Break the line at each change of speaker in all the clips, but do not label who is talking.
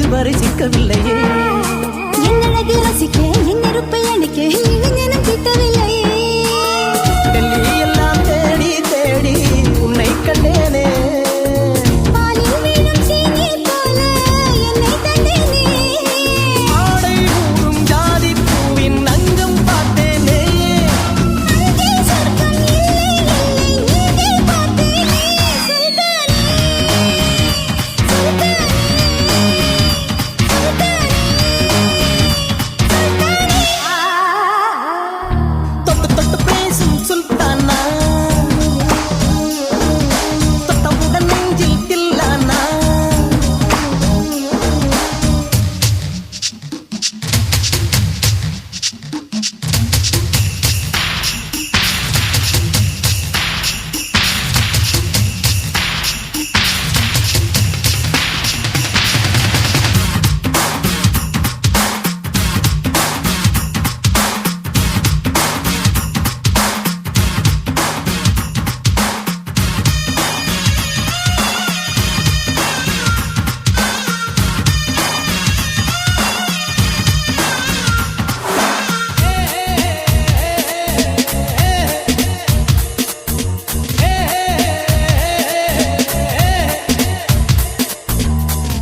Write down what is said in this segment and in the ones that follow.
இதுவரை சிக்கவில்லையே.
என் அழகு ரசிக்க என் நெருப்பை அணைக்க இளைஞனும் கிட்டவில்லையே.
டெல்லி எல்லாம் தேடி தேடி உன்னை கண்டேனே.
பாலில் வீணும் சீனி போல என்னை தந்தேனே.
ஆடை ஊறும் ஜாதி பூவின் அங்கம் பார்த்தேனே.
அங்கே சொர்க்கம் இல்லை இல்லை நீதே பார்த்தேனே. சுல்தானே சுல்தானே
தொட்டு தொட்டு பேசும் சுல்தானா, தொட்டவுடன் நெஞ்சில் தில்லானா.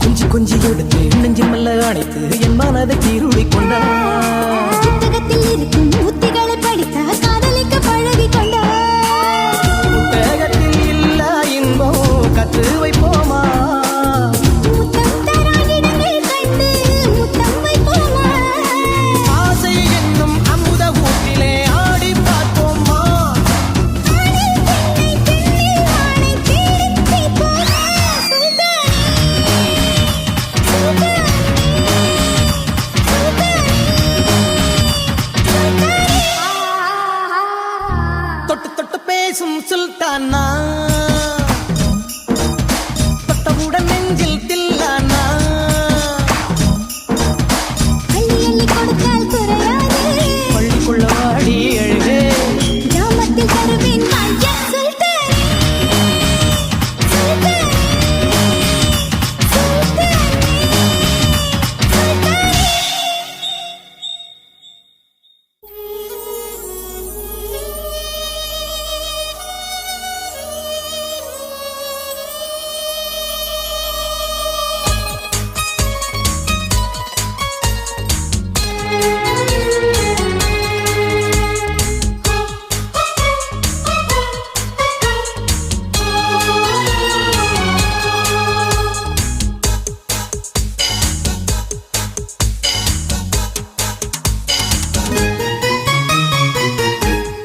கொஞ்சி கொஞ்சி எடுத்து நெஞ்சில் மெல்ல அணைத்து என் மனதை தீருளி கொண்டார்.
புத்தகத்தில் இருக்கும் உத்திகளை படித்தா காதலிக்க பழகி கொண்டார்.
புத்தகத்தில் இல்ல இன்பம் கற்று வைப்போமா.
முத்தம் தராகிடங்கள் கண்டு முத்தம் வைப்போமா.
ஆசை என்னும் அமுத ஊற்றிலே ஆடி பார்ப்போமா.
ஆணில் பெண்ணை பெண்ணில் ஆணை தேடித் தீர்ப்போமா. சுல்தானே சுல்தானே
தொட்டு தொட்டு பேசும் சுல்தானா, தொட்டவுடன் நெஞ்சில் தில்லானா.
அள்ளி அள்ளி கொடுத்தால் குறையாது.
பள்ளிக்குள்ள வாடி எழுதே.
கிராமத்தில் தருவேன் வாய்யா. சுல்தானே சுல்தானே சுல்தானே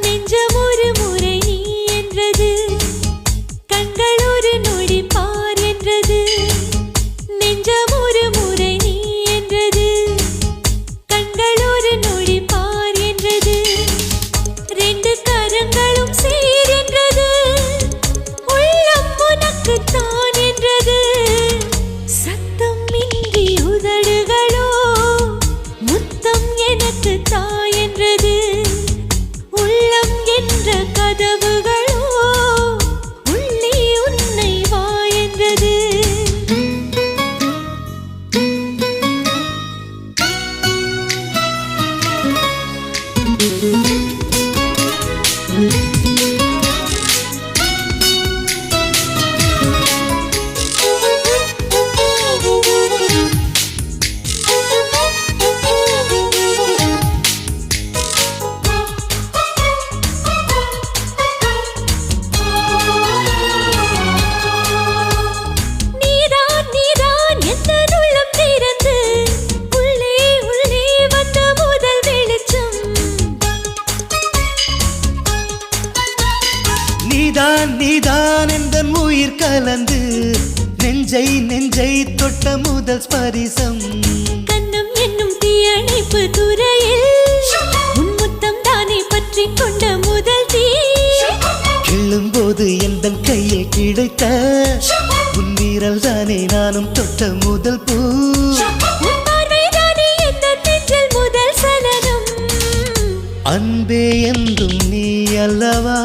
நெஞ்சம் ஒரு முறை நீ என்றது, கண்கள் ஒரு நொடி பார் என்றது. நெஞ்சம் ஒரு முறை நீ என்றது, கண்கள் ஒரு நொடி பார் என்றது. ரெண்டு கரங்களும் சேர் என்றது, உள்ளம் உனக்குத்தான் என்றது. சத்தம் இன்றி உதடுகளோ முத்தம் எனக்கு தா என்றது. உள்ளம் என்ற கதவுகளோ உள்ளே உன்னை வா என்றது. நீதான் நீதான் எந்த உள்ளம் திறந்து உள்ளே உள்ளே வந்த முதல் வெளிச்சம்.
நீதான் நீதான் எந்த உயிர் கலந்து நெஞ்சை நெஞ்சை தொட்ட முதல் ஸ்பரிசம்.
கண்ணம் என்னும் தீயணைப்பு துறையில் உன் முத்தம் தானே பற்றி கொண்ட முதல் தீ.
கிள்ளும்போது எந்த கையில் கிடைத்த உன் வீரல் தானே நானும் தொட்ட முதல் பூ.
உன் பார்வை தானே எந்த நெஞ்சில் முதல் சலனம்.
அன்பே என்றும் நீ அல்லவா,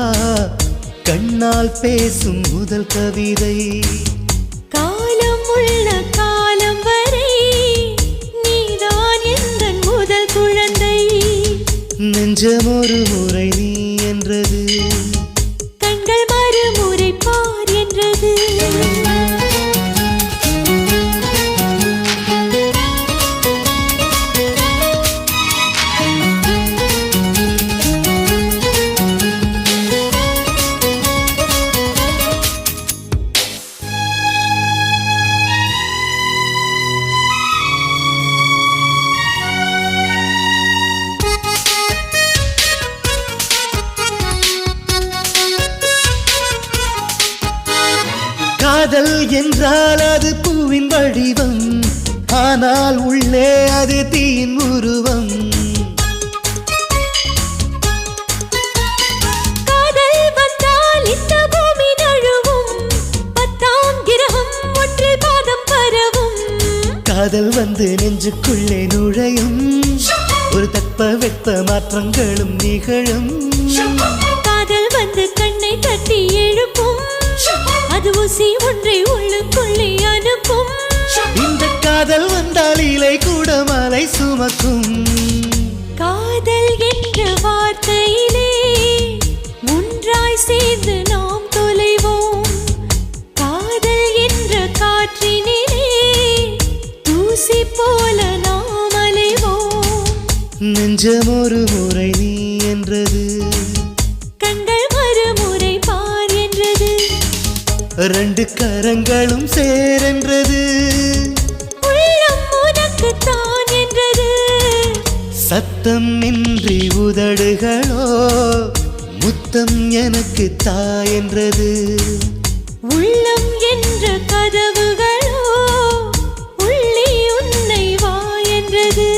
கண்ணால் பேசும் முதல் கவிதை.
காலம் உள்ள காலம் வரை
நெஞ்சம் ஒரு முறை நீ என்றது,
கண்கள் மறுமுறை பார் என்றது.
காதல் என்றால் அது பூவின் வடிவம், ஆனால் உள்ளே அது தீயின் உருவம்.
காதல் வந்தால் இந்த பூமி நழுவும், 10ஆம் கிரகம் ஒன்றில் பாதம் பரவும்.
காதல் வந்து நெஞ்சுக்குள்ளே நுழையும், ஒரு தட்ப வெப்ப மாற்றங்களும் நிகழும்.
காதல் வந்து கண்ணை தட்டி எழுப்பும், அது ஊசி ஒன்றை உள்ளுக்குள்ளே அனுப்பும்.
இந்த காதல் வந்தால் இலை கூட மலை சுமக்கும்.
காதல் என்ற வார்த்தையிலே ஒன்றாய் சேர்ந்து நாம் தொலைவோம். காதல் என்ற காற்றினிலே தூசி போல நாம் அலைவோம்.
நெஞ்சம் ஒரு முறை நீ என்றது,
கண்கள் மறுமுறை பார் என்றது.
ரெண்டு கரங்களும் சேரென்றது,
உள்ளம் உனக்கு தான் என்றது.
சத்தம் இன்றி உதடுகளோ முத்தம் எனக்கு தா என்றது.
உள்ளம் என்ற கதவுகளோ உள்ளே உன்னை வா என்றது.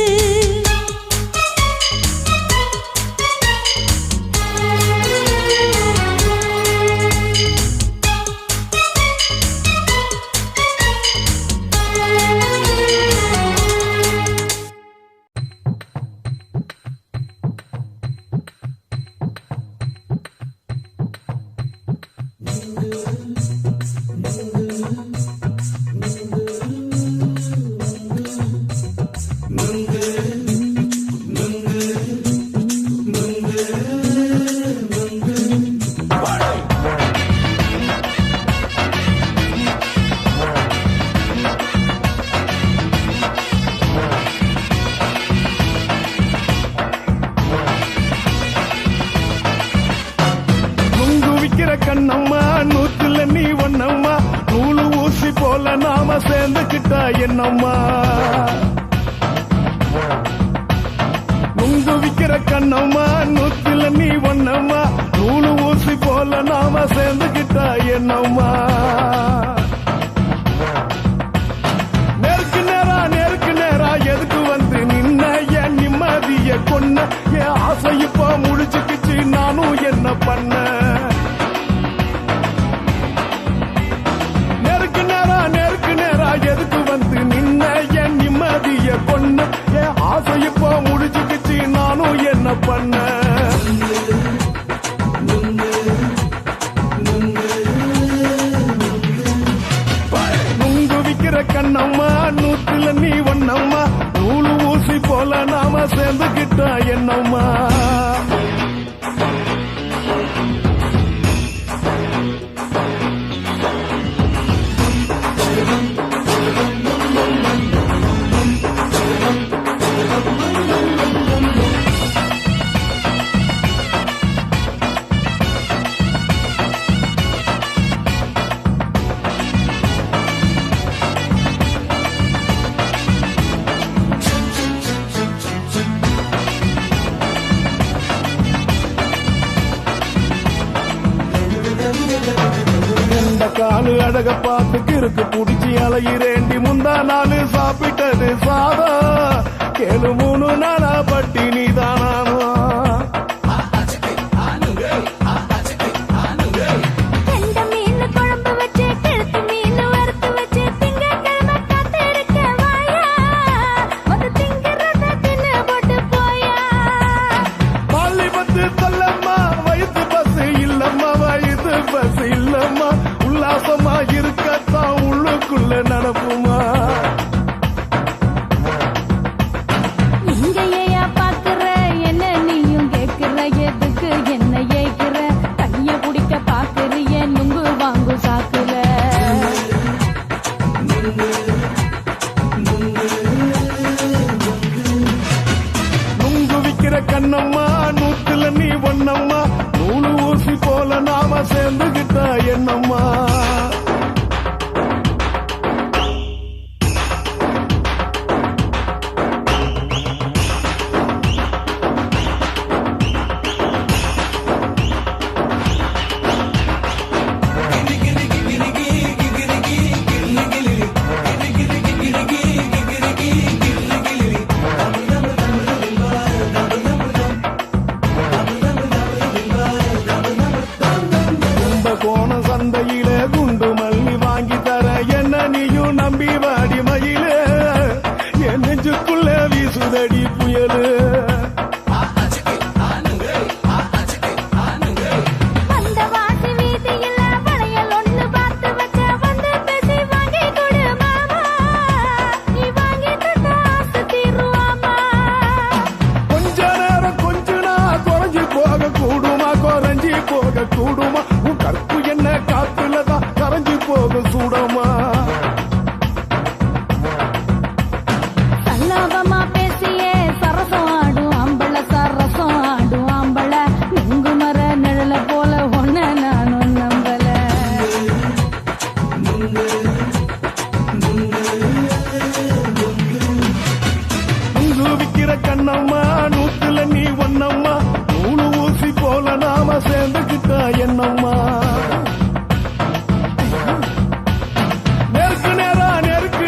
கண்ணம்மா நூத்துல நீ ஒன்னம்மா, நூலு ஊசி போல நாம சேர்ந்துக்கிட்டா என்னம்மா. நுங்கு விக்கிற கண்ணம்மா நூத்துல நீ ஒன்னம்மா, நூலு ஊசி போல நாம சேர்ந்துக்கிட்டா என்னம்மா. நேருக்கு நேரா எதுக்கு வந்து நின்ன, என் நிம்மதிய கொன்ன, என் ஆசை இப்ப முடிச்சுக்கிச்சு நானும் என்ன பண்ண. எதுக்கு வந்து நின்ன, என் நிம்மதிய கொன்ன, என் ஆசை இப்போ முடிச்சுக்கிச்சு நானும் என்ன பண்ண. நுங்கு விக்கிற கண்ணம்மா நூத்துல நீ ஒன்னம்மா, நூலு ஊசி போல நாம சேர்ந்துக்கிட்டா என்னம்மா. காலு அழக பார்த்து கிறுக்கு புடிச்சி அலையிறேண்டி, முந்தா நாலு சாப்பிட்டது சாதம், கேளு 3 நாளா பட்டினி தானாமா. வயது பஸ் இல்லம்மா, வயது பஸ் இல்லம்மா, உல்லாசமா இருக்கத்தான் உள்ளுக்குள்ள நடப்புமா.
இங்கேயா பாக்குற என்ன
கண்ணம்மா நூத்துல நீ ஒன்னம்மா நூலு ஊசி போல நாம சேர்ந்துகிட்ட என்னம்மா கோண சந்தையில குண்டு மல்லி வாங்கி தர என்ன நீயும் நம்பி வாடி மயிலே என் நெஞ்சுக்குள்ள வீசுதடி புயலு கொஞ்ச நேரம் கொஞ்ச நாள் குறைஞ்சி போக கூடுமா குறைஞ்சி போக கூடுமா உன் கற்பு என்ன காத்துலதான் கரைஞ்சி போக சூடமா
சல்லாபமா பேசியே சரசம் ஆடும் அம்பள சரசம் ஆடும் அம்பள நெங்குமர நிழல போல ஒன்ன நானும் நம்பல
உங்கு விக்கிற கண்ணம்மா நூத்துல நீ ஒன்னம்மா நூலு ஊசி போல நாம சேர்ந்துகிட்ட என்னம்மா நெருக்கு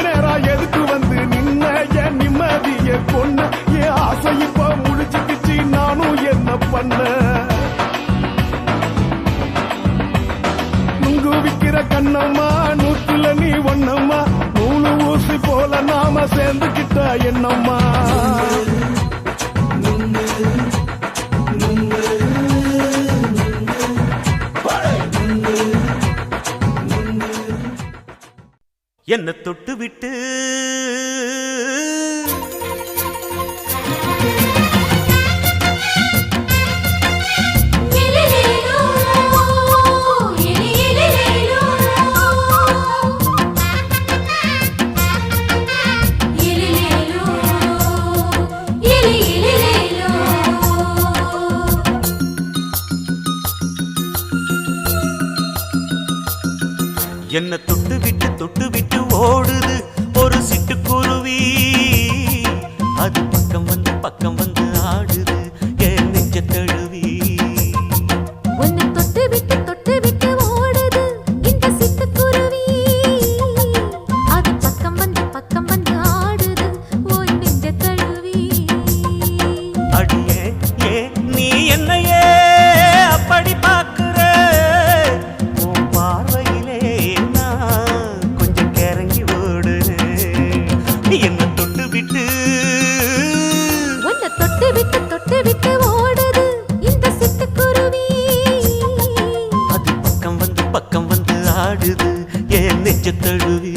நேரா எதுக்கு வந்து நின்ன என் நிம்மதிய கொன்ன என் ஆசை இப்ப முடிச்சுக்கிச்சு நானும் என்ன பண்ண நுங்கு விக்கிற கண்ணம்மா நூத்துல நீ ஒன்னம்மா நூலு ஊசி போல நாம சேர்ந்துகிட்ட என்னம்மா
என்ன தொட்டு விட்டு என்ன தொட்டு விட்டு ஓடுது ஒரு சிட்டுக்குருவி அது பக்கம் வந்து ஆடுது என் நெஞ்ச தழுவி
உன்னை தொட்டு விட்டு ஓடுது இந்த சிட்டுக்குருவி அது பக்கம் வந்து ஆடுது உன் நெஞ்ச தழுவி
அடியே ஏ நீ என்னையே அப்படி பார்க்கிற உன் பார்வையிலே நான் கொஞ்சம் கிறங்கி ஓடு என்ன தொட்டு விட்டு
உன்னை தொட்டு விட்டு ஓடுது இந்த சிட்டுக்குருவி
அது பக்கம் வந்து ஆடுது என் நெஞ்ச தழுவி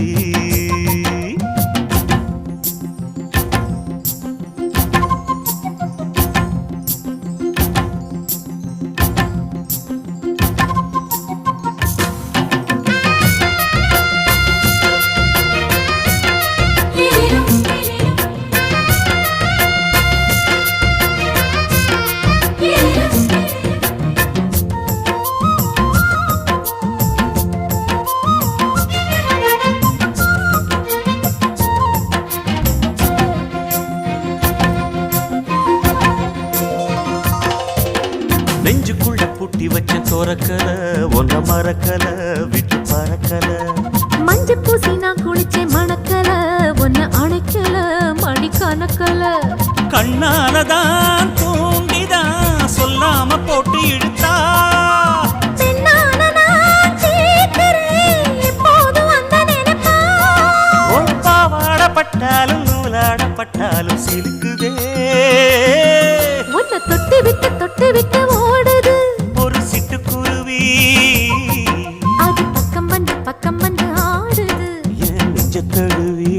நெஞ்சுக்குள்ள பூட்டி வச்ச தோரக்கல ஒன்ன மறக்கல விட்டு பறக்கல
மஞ்ச பூசி நான் குளிச்சேன் மணக்கல ஒன்ன அணைக்கல மணி கணக்கல
கண்ணாலதான் தூண்டிதான் சொல்லாம போட்டு இழுத்தா உன் பாவாடப்பட்டாலும் நூலாடப்பட்டாலும் சிலுக்குதே
உன்னை தொட்டு விட்டு ஓடுது
ஒரு சிட்டுக்குருவி
அது பக்கம் வந்து ஆடுது
என் நெஞ்ச தழுவி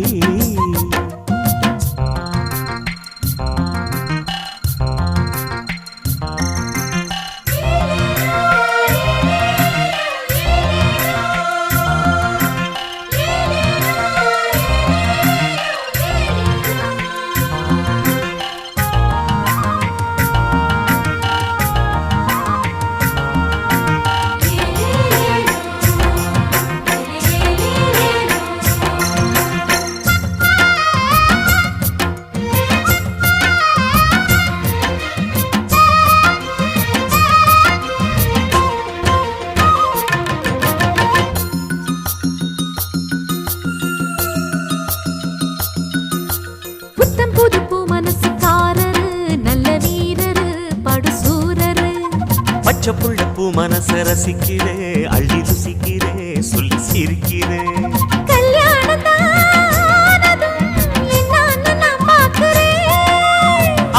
பச்சை புள்ள பூ மனச ரசிக்கிறே அள்ளி ருசிக்கிறே சொல்லி சிரிக்கிறே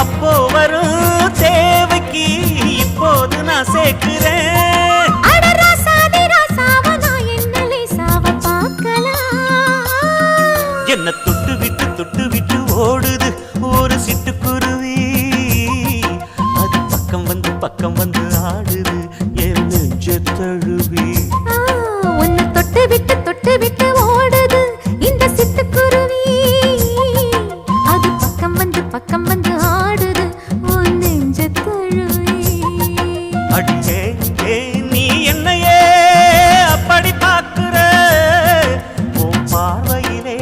அப்போ வரும் தேவைக்கு இப்போது நான் சேர்க்கிறேன் என்ன தொட்டு விட்டு ஓடுது ஒரு சிட்டுக்குருவி அது பக்கம் வந்து ஆடுது என் நெஞ்ச தழுவி
உன்னை தொட்டு விட்டு ஓடுது இந்த சிட்டுக்குருவி அது பக்கம் வந்து ஆடுது உன் நெஞ்ச தழுவி
அடியே நீ என்னையே அப்படி பார்க்கிற உன் பார்வையிலே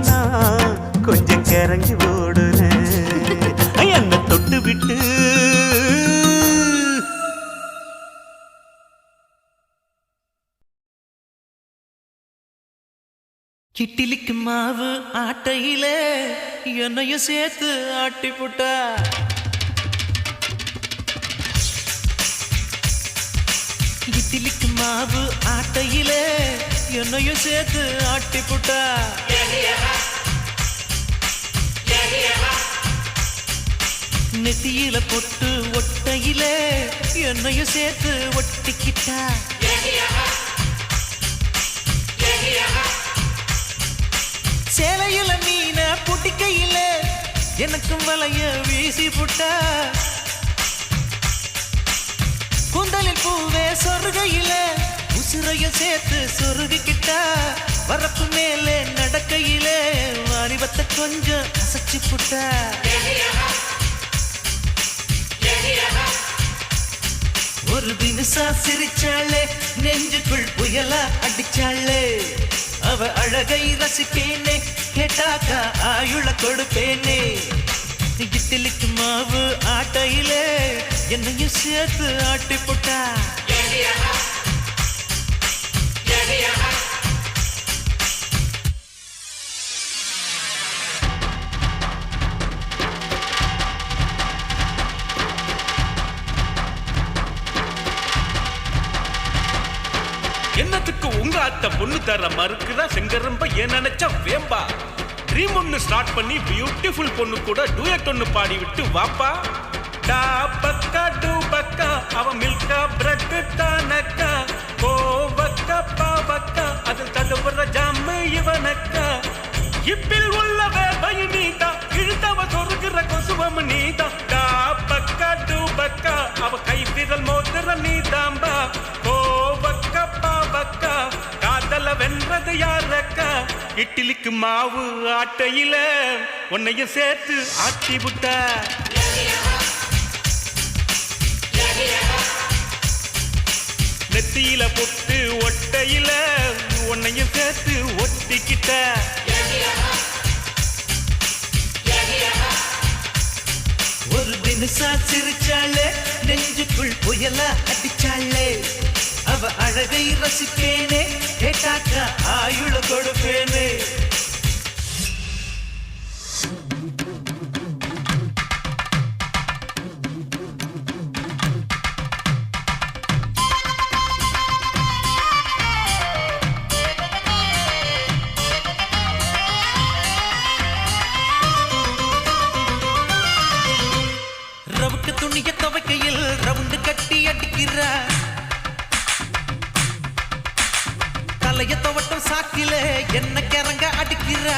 நான் கொஞ்சம் கிறங்கி ஓடுறேன் என்ன தொட்டு விட்டு
கிட்டிலிக்கு மாவு ஆட்டையிலே என்னையும் சேர்த்து ஆட்டி புட்டா கிட்டிலிக்கு மாவு ஆட்டையிலே என்னையும் சேர்த்து ஆட்டி புட்டா நெத்தியில பொட்டு ஒட்டையிலே என்னையும் சேர்த்து ஒட்டிக்கிட்டா சேலையில மீன புட்டிக்கையில எனக்கும் வலைய வீசி புட்டா குந்தலில் பூவே சொருகையில உசுரைய சேர்த்து சொருகிக்கிட்டா வரப்பு மேலே நடக்கையில வாரிவத்தை கொஞ்சம் அசைச்சு புட்டா ஒரு தினசா சிரிச்சாளே நெஞ்சுக்குள் புயலா அடிச்சாளே அவ அழகை ரசிப்பேனே கேட்டாக்கா ஆயுள கொடுப்பேனே இட்லிக்கு மாவு ஆட்டையிலே என்னையும் சேர்த்து ஆட்டி போட்டா
என்னத்துக்கு உங்க அத்தை பொண்ணு தர மறுக்குதா செங்கரம்ப ஏன் நினைச்சா வேம்பா ட்ரீம் ஒன்னு ஸ்டார்ட் பண்ணி பியூட்டிஃபுல் பொண்ணு கூட டூயட் ஒன்னு பாடி விட்டு வாப்பா டா பக்கா டூ பக்கா அவ மில்கா பிரெட் தானக்கா கோவக்கா பாவக்கா அதில் தடுவர ஜாமு இவனக்கா இப்பில் உள்ள வேபை நீதா இழுத்தவ சொருகிற கொசுவம் நீதா டா பக்கா டூ பக்கா அவ கை விரல் மோதிர நீதாம்பா கோவக்கா பாவக்கா காதல வென்றது யாரக்கா இட்லிக்கு மாவு ஆட்டையில உன்னையும் சேர்த்து ஆட்டி விட்டா நெத்தியில பொட்டு ஒட்டையில உன்னையும் சேர்த்து ஒட்டிக்கிட்ட
ஒரு தினசா சிரிச்சாளே நெஞ்சுக்குள் புயலா அடிச்சாளே அவ அழகை ரசிப்பேனே கேட்டாக்கா ஆயுள கொடுப்பேனே ரவுக்கு துணிய துவைக்கையில் ரவுண்டு கட்டி அடிக்கிற தலைய துவட்டும் சாக்கில என்ன கிறங்க அடிக்கிற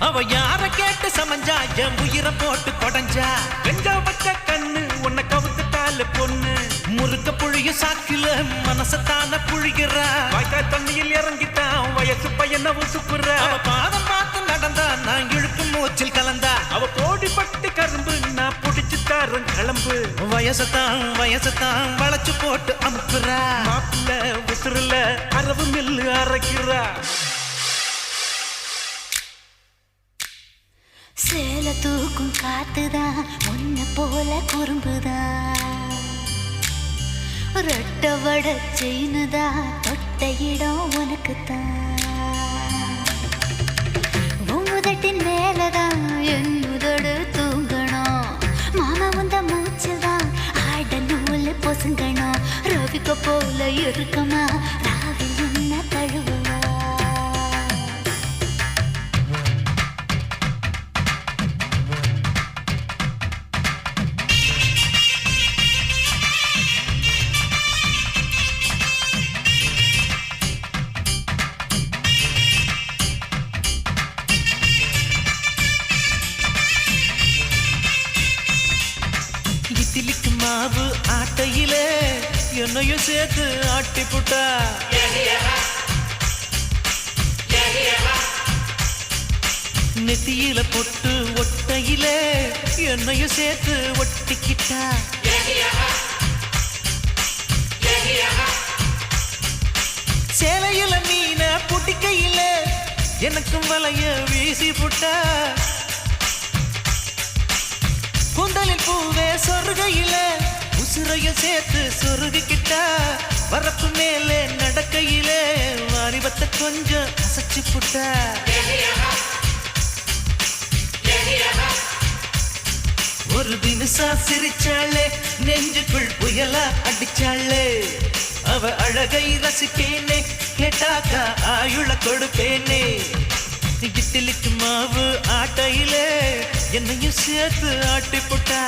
அவ யார கேட்டு சமஞ்சா என் உயிரை போட்டு கொடைஞ்சா
வெஞ்சா வச்ச கண்ணு உன்னை கவுத்துட்டால பொண்ணு
முறுக்க புழிய சாக்கில மனசத்தான புழிகிற
வாய்க்கால் தண்ணியில் இறங்கிட்டான் வயசு பையனை உசுப்புற
அவ பாதம் பார்த்து நடந்தா நான் இழுக்கும் மூச்சில் கலந்தா
அவ கோடி பட்டு கரும்பு நான் புடிச்சு தாரன் கிளம்பு
வயசத்தான் வளைச்சு போட்டு அமுக்குறா
மாப்பிள்ள உசுருல அரவு மில்லு அரைக்கிறா
சேல தூக்கும் காத்துதான் உன்ன போல குறும்புதான் ரெட்ட வட செயினுதான் தொட்ட இடம் உனக்குத்தான் உதட்டின் மேலதான் என் உதடு தூங்கணும் மாமா உந்த மூச்சுதான்
போல இருக்குமா ராவில் என்ன தழுவா
இட்லிக்கு மாவு ஆட்டையிலே என்னையும் சேர்த்து ஆட்டி புட்டா நெத்தியில பொட்டு ஒட்டையிலே என்னையும் சேர்த்து ஒட்டிக்கிட்டா சேலையில மீன புட்டிக்கையில எனக்கும் வலைய வீசி புட்டா கூந்தலில் பூவே சொருகையில உசுரையும் சேர்த்து சொருகிக்கிட்டா வரப்பு மேலே நடக்கையிலே வாலிபத்தை கொஞ்சம் அசைச்சு புட்டா ஒரு தினசா சிரிச்சாளே நெஞ்சுக்குள் புயலா அடிச்சாளே அவ அழகை ரசிப்பேனே கேட்டாக்கா ஆயுள கொடுப்பேனே இட்லிக்கு மாவு ஆட்டையிலே என்னையும் சேர்த்து ஆட்டி புட்டா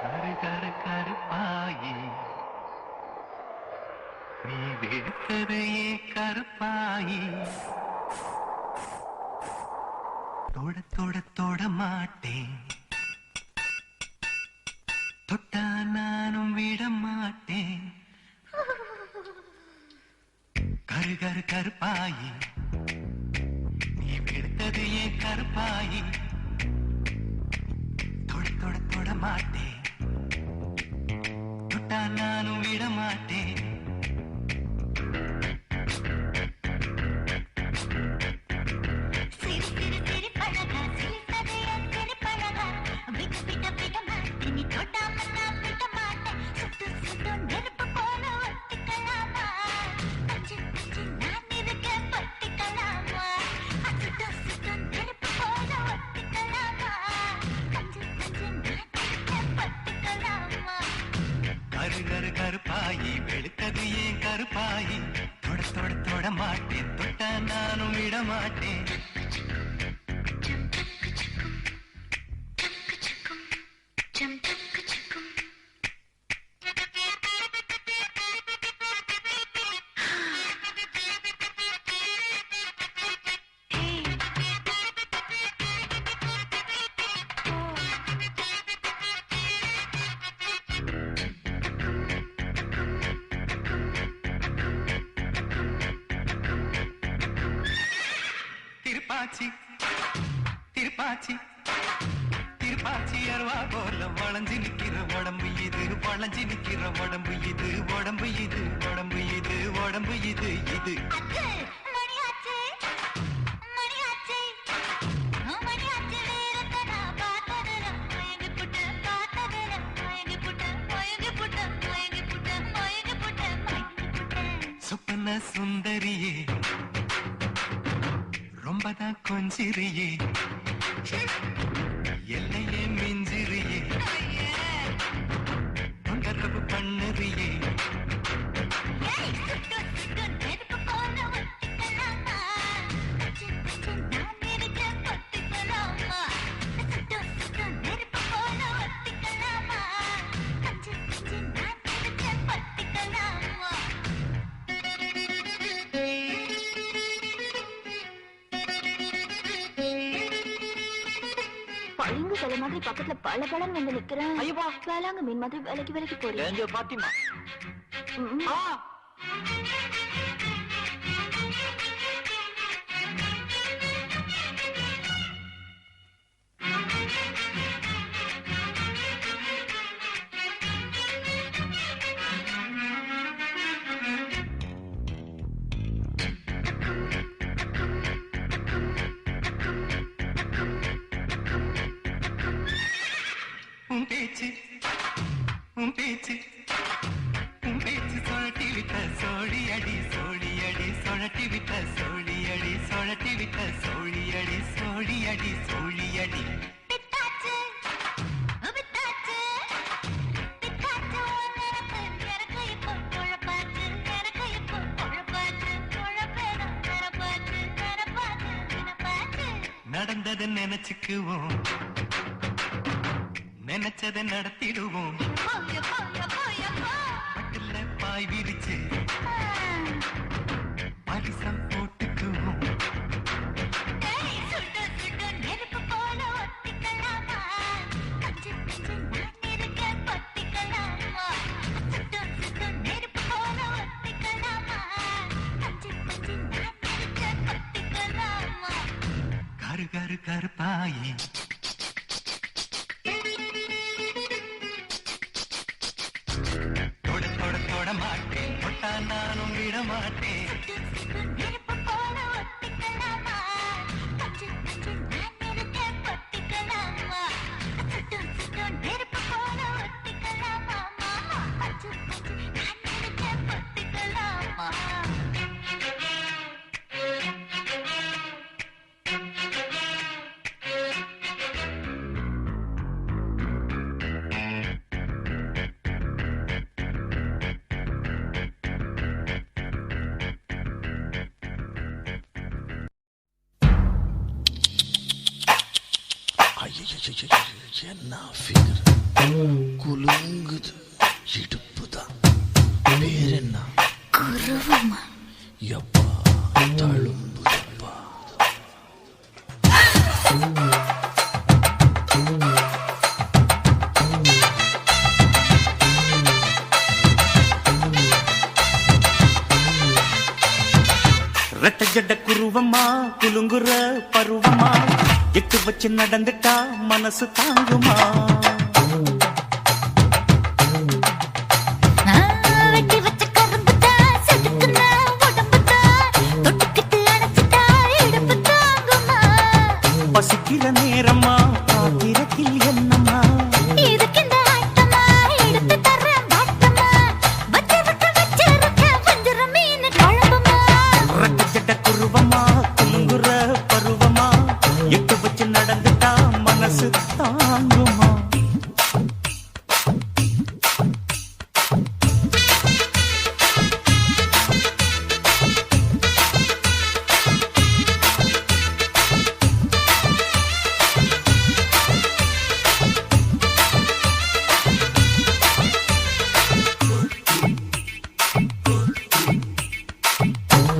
கரு கரு கருப்பாயி நீ வெறுத்ததையே கருப்பாயி தொட தொட தொட மாட்டேன் தொட்டா நானும் விட மாட்டேன் கரு கரு கருப்பாயி நீ வெறுத்ததையே கருப்பாயி தொட தொட தொட மாட்டேன் தொட்டா நானும் விட மாட்டேன் கருப்பாயி வெளுத்தது ஏன் கருப்பாயி தொட தொட தொட மாட்டேன் தொட்டா நானும் விட மாட்டேன் திருப்பாச்சி திருப்பாச்சி அருவா போல வளைஞ்சு நிக்கிற உடம்பு இது வளைஞ்சு நிக்கிற உடம்பு இது உடம்பு இது உடம்பு இது உடம்பு இது இது சொப்பன சுந்தரியே ரொம்பதான் கொஞ்சிரியே எல்லையே மிஞ்சிரியே தொந்தரவு பண்ணுறியே
மாதிரி பக்கத்துல பல பலன் வந்து நிக்கிறேன். ஐயோ வேளாங்க மீன் மாதிரி விலைக்கு போறீங்க பாத்திமா. நடந்ததை நினைச்சுக்குவோம், நினைச்சதை நடத்திடுவோம். பட்டுல பாய் விரிச்சு பரிசம் போட்டுக்குவோம். கரு கரு கருப்பாயி தொட தொட தொட மாட்டேன், தொட்டா நானும் விட மாட்டேன்.
என்ன ஃபிகர் குலுங்குது இடுப்பு தான் பேர் என்ன
குருவமா
எப்பா தழும்புதப்பா
ரெட்ட ஜட குருவமா குலுங்குற பருவமா எட்டு வச்சு நடந்துட்டா மனசு தாங்குமா
வெட்டி வச்ச கரும்புதா செதுக்குன உடம்புதா தொட்டுக்கிட்டு அணைச்சிட்டா இடுப்பு தாங்குமா
பசிக்கிற நேரமா பாத்திரத்தில் என்னமா
இதுக்கு இந்த ஆட்டமா எடுத்து தர்றேன் பாட்டமா வச்சிருக்க வஞ்சிர மீன் குழம்புமா
ரெட்ட ஜட குருவமா குலுங்குற பருவமா எட்டு வச்சு நடந்துட்டா மனசு தாங்குமா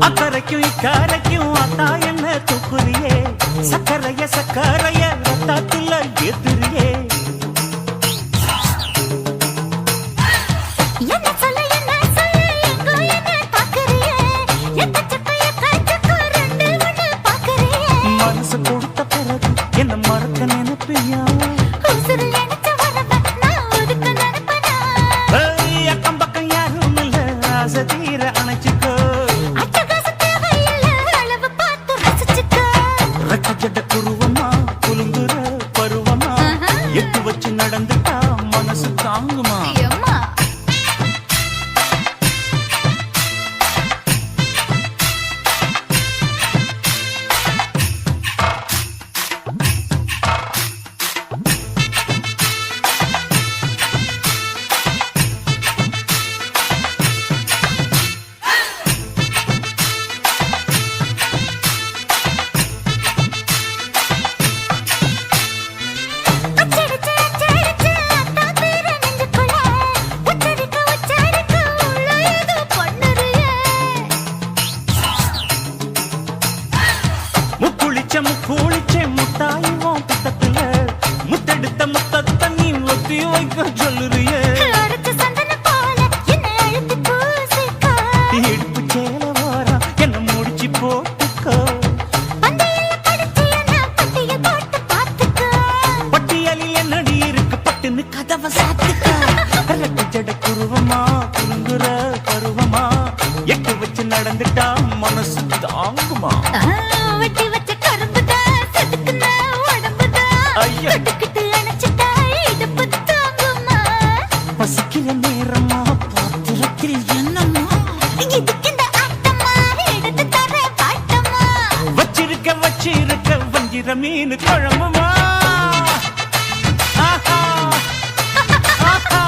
அக்கறைக்கும் இக்கரைக்கும் அத்தா என்ன தூக்குறியே சக்கரைய ரத்தாத்துல ஏத்துறியே
என்ன சொல்ல எங்கோ என்ன பாக்குறியே எக்கச்சக்க ரெண்டு ஒண்ணு பாக்குறியே
மனசு கொடுத்த பிறகு என்ன மறக்க நினைப்பியா
உசுறு நினைச்ச வரவ நான் ஒதுக்க நினைப்பனா
அக்கம் பக்கம் யாரும் இல்ல ஆசை தீர அணைச்சிக்கோ
அட்டகாச தேவையில்லை அளவு பார்த்து ரசிச்சுக்க
ரெட்ட ஜட குருவமா குலுங்குற பருவமா எட்டு வச்சு நடந்துட்டா மனசு தாங்குமா
அம்மா அச்சடிச்சு அத்தா பேர நெஞ்சுக்குள்ள உச்சரிக்க உள்ள ஏதோ பண்ணுறியே
முக்குளிச்ச முட்டாய் உன் பித்தத்துல முத்தெடுத்த முத்தத்தை நீ ஒத்தி வைக்க சொல்லுறியே
அரைச்ச சந்தன போல என்னை அழுத்தி பூசிக்கோ
இடுப்பு சேல வாரம் என்ன முடிச்சு போட்டுக்கோ
பந்தையில படிச்சியனா பட்டிய போட்டு பார்த்துக்கோ
பட்டியலில் என்னடி இருக்கு பட்டுன்னு கதவை சாத்துக்கோ ரெட்ட ஜட குருவமா குலுங்குற பருவமா எட்டு வச்சு நடந்துட்டா மனசு தாங்குமா
வெட்டி வச்ச கரும்புதா செதுக்குன உடம்புதா
ஐயா.
தொட்டுக்கிட்டு அணைச்சிட்டா இடுப்பு தாங்குமா
பசிக்கிற நேரமா பாத்திரத்தில் என்னமா
இதுக்கு இந்த ஆட்டமா எடுத்து தர்றேன் பாட்டமா
வச்சிருக்க வஞ்சிர மீன் குழம்புமா ஆஹா, ஆஹா.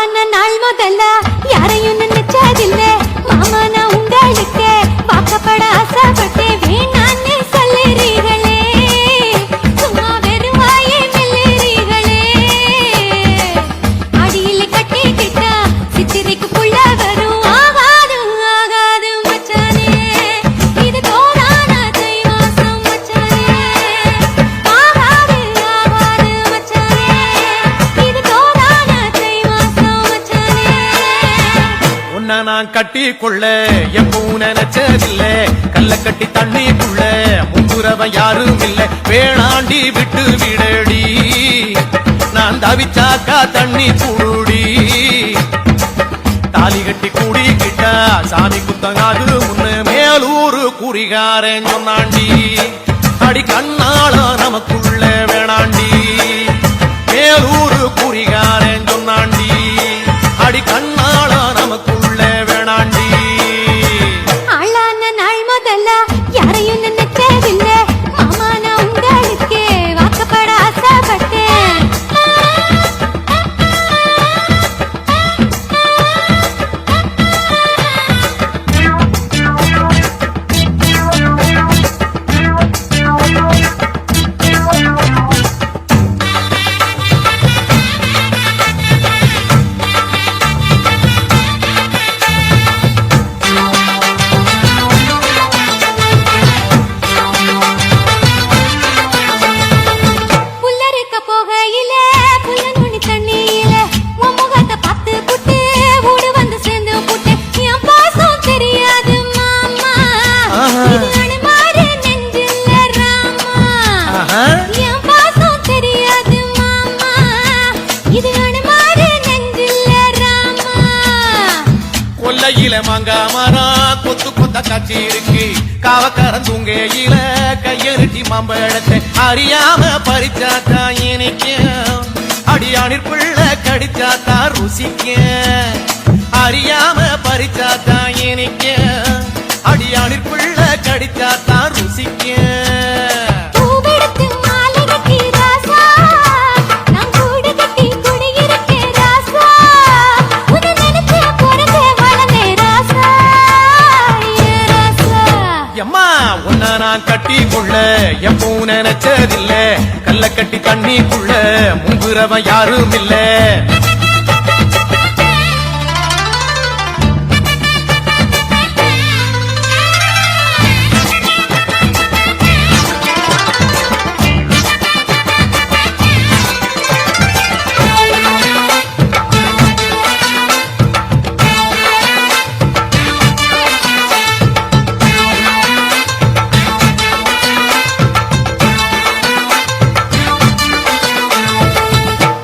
ஆளான நாள் முதல்ல யாரையும் நினைச்சதில்ல மாமா நான் உங்களுக்கு வாக்கப்பட ஆசைப்பட்டேன் வேணான்னு சொல்லுறீங்களே சும்மா வெறும் வாயே மெல்லுறீங்களே அடியில கட்டிக்கிட்டா சித்திரைக்கு புள்ள வரும் ஆகாது ஆகாது மச்சானே இது தோடான தை மாசம் மச்சானே ஆகாது ஆகாது மச்சானே இது தோடான தை மாசம் மச்சானே
உன்னை நான் கட்டி கொள்ள எப்பவும் நினைச்சதில்ல கல்ல கட்டி தண்ணிக்குள்ள முங்குறவன் யாரும் இல்ல வேணாண்டி விட்டு விடடி நான் தவிச்சாக்கா தண்ணி கூடி தாலி கட்டி கூடிக்கிட்டா சாமி குத்தங்காது முன்னு மேலூரு குறிகாரன் சொன்னாண்டி அடி கண்ணாள நமக்குள்ள வேணாண்டி மேலூரு குறிகாரன் சொன்னாண்டி அடி கண்ணாள நமக்குள்ள வேணாண்டி
ஆளான நாள் முதல்ல யாரையும் நினைச்சதில்ல மாமா நான் உங்களுக்கு வாக்கப்பட ஆசைப்பட்டேன் புல்லறுக்க போகையில புல்ல நுனி தண்ணியில உன் முகத்தை பார்த்து புட்டு ஊடு வந்து சேர்ந்து புட்டு என் பாசம் தெரியாது மாமா இது அனுமாரு நெஞ்சில்ல ராமா என் பாசம் தெரியாது மாமா இது அனுமாரு நெஞ்சில்ல ராமா
கொல்லையில மாங்கா மரம் கொத்து கொத்த காட்சி இருக்கு காவக்காரன் தூங்கையில கையெழுத்தி மாம்பழத்தை அறியாம பறிச்சாத்தா இனிக்கும் அடியானிற் பிள்ளை கடிச்சாத்தா ருசிக்கும் அறியாம பறிச்சாத்தா இனிக்கும் அடியானிற் பிள்ளை கடிச்சாத்தா ருசிக்கும்
பூவெடுத்து மாலை கட்டி ராசா நான் கூடு கட்டி குடியிருக்கேன் ராசா உன்னை நினைச்சு பிறந்தே வளர்ந்தேன் ராசா ஏ ராசா
எம்மா உன்னை நான் கட்டி கொள்ள எப்பவும் நினைச்சதில்ல கல்ல கட்டி தண்ணிக்குள்ள முங்குறவன் யாரும் இல்ல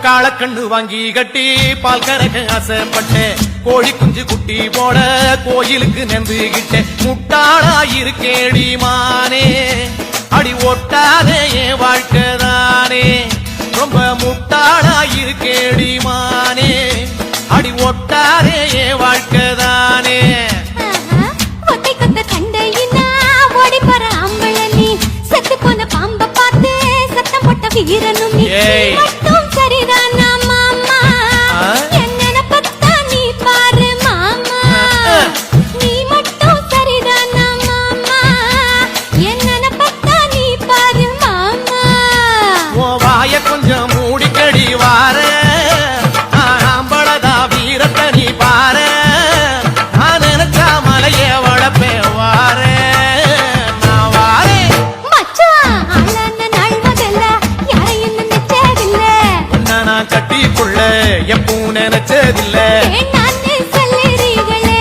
காளக்கண்ணு வாங்கி கட்டி பால் கறக்க ஆசைப்பட்டேன் கோழி குஞ்சு குட்டி போட கோயிலுக்கு நெந்துகிட்டேன் முட்டாளா இருக்கேடி மானே அடி ஒட்டாதே என் வாழ்க்கைதானே ரொம்ப முட்டாளா இருக்கேடி மானே அடி ஒட்டாதே என் வாழ்க்கைதானே
ஒத்தை கொத்த சண்டையினா ஓடி போற ஆம்பள நீ செத்து போன பாம்ப பார்த்து சத்தம் போட்ட வீரனும் நீ
ஏய்.
மட்டும் சரிதானா மாமா என்ன பத்தா நீ பாரு மாமா நீ மட்டும் சரிதானா மாமா என்ன பத்தா நீ பாரு மாமா
உன் வாய கொஞ்சம் மூடிக்கடி வார ஆம்பளதா வீரத்தை நீ பாரு நான் நினைச்சா மலைய வளப்பேன் வார நான் வாரேன்
மச்சான் ஆளான நாள் முதல்ல யாரையும் நினைச்சதில்ல
உன்னை நான் கட்டிக்குள்ள எப்பவும் நினைச்சதில்ல
வேண்டான்னு சொல்லுறீங்களே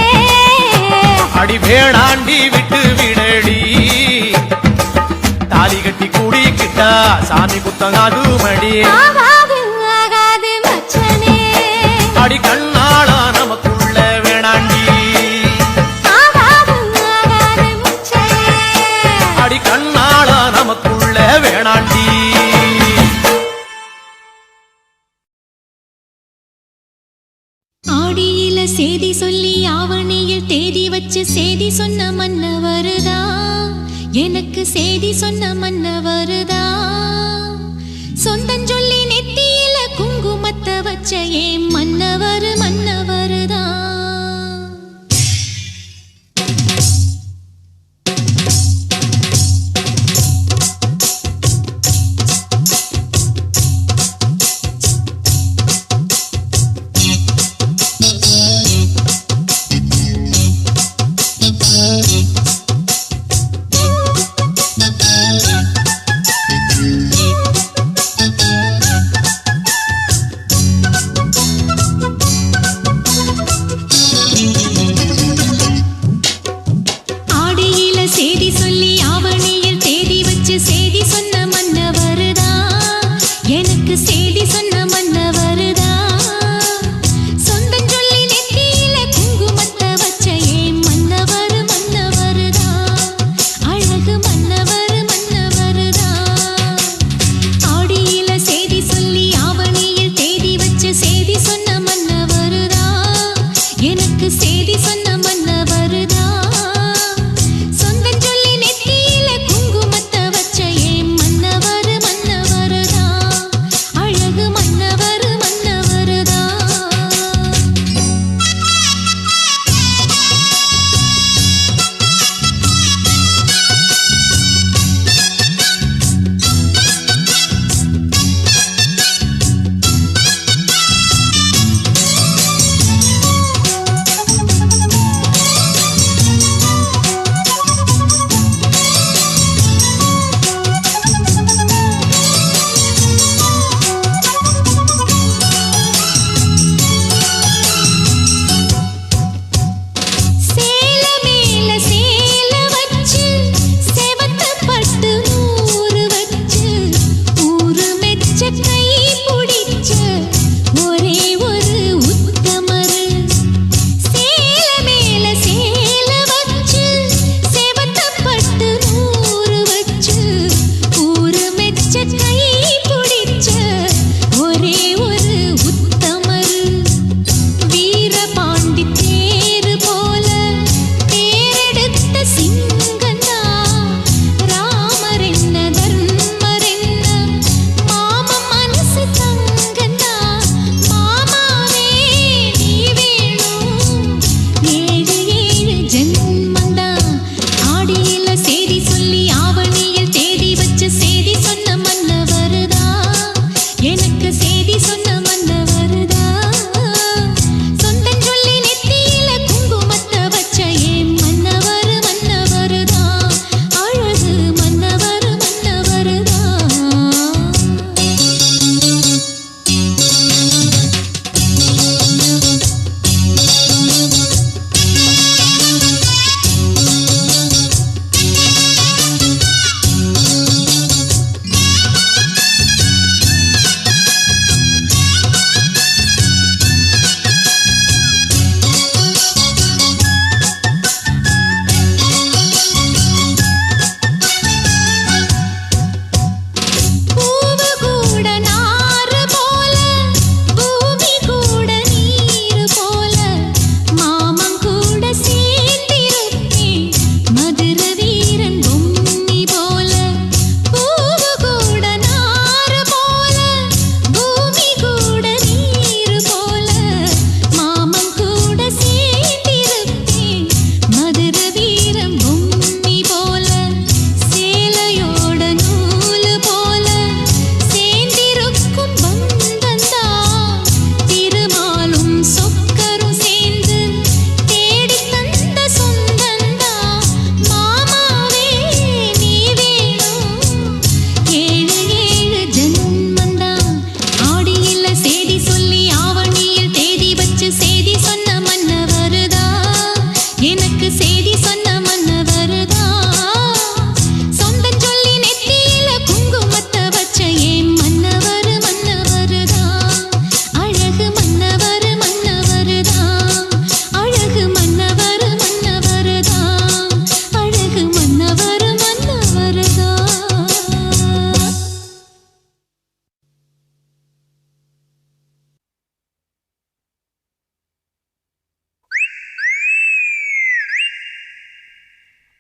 அடி வேணாண்டி விட்டு விடடி தாலி கட்டி கூடிக்கிட்டா சாமி குத்தங்காது மடி
ஆகாது ஆகாது மச்சனே
அடி கண்ணாளா நமக்குள்ள வேணாண்டி
ஆகாது ஆகாது மச்சனே
அடி கண்ணாளா நமக்குள்ள வேணாண்டி
ஆடியில சேதி சொல்லி ஆவணியில் தேதி வச்சு சேதி சொன்ன மன்னவருதா எனக்கு சேதி சொன்ன மன்னவருதா சொந்தம் சொல்லி நெத்தியில குங்குமத்தை வச்ச ஏன் மன்னவர்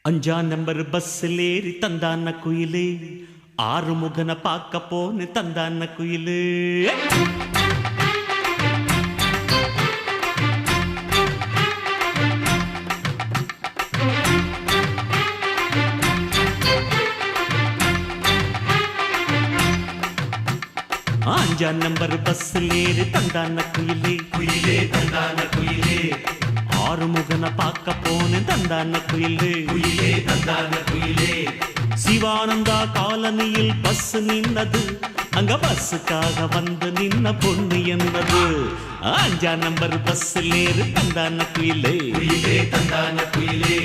அஞ்சாம் நம்பர் பஸ்ஸில் ஏறி தந்தான குயிலே ஆறுமுகனை பார்க்க போன தந்தான குயிலே அஞ்சாம் நம்பர் பஸ்ஸில் ஏறி தந்தான குயிலே குயிலே தந்தான குயிலே ஆறுமுகனை பார்க்க போன தந்தான குயிலே குயிலே தந்தான குயிலே சிவானந்தா காலனியில் பஸ் நின்னது அங்க பஸ்ஸுக்காக வந்து நின்ன பொண்ணு என்னது அஞ்சாம் நம்பர் பஸ்ஸில் ஏறி தந்தான குயிலே குயிலே தந்தான குயிலே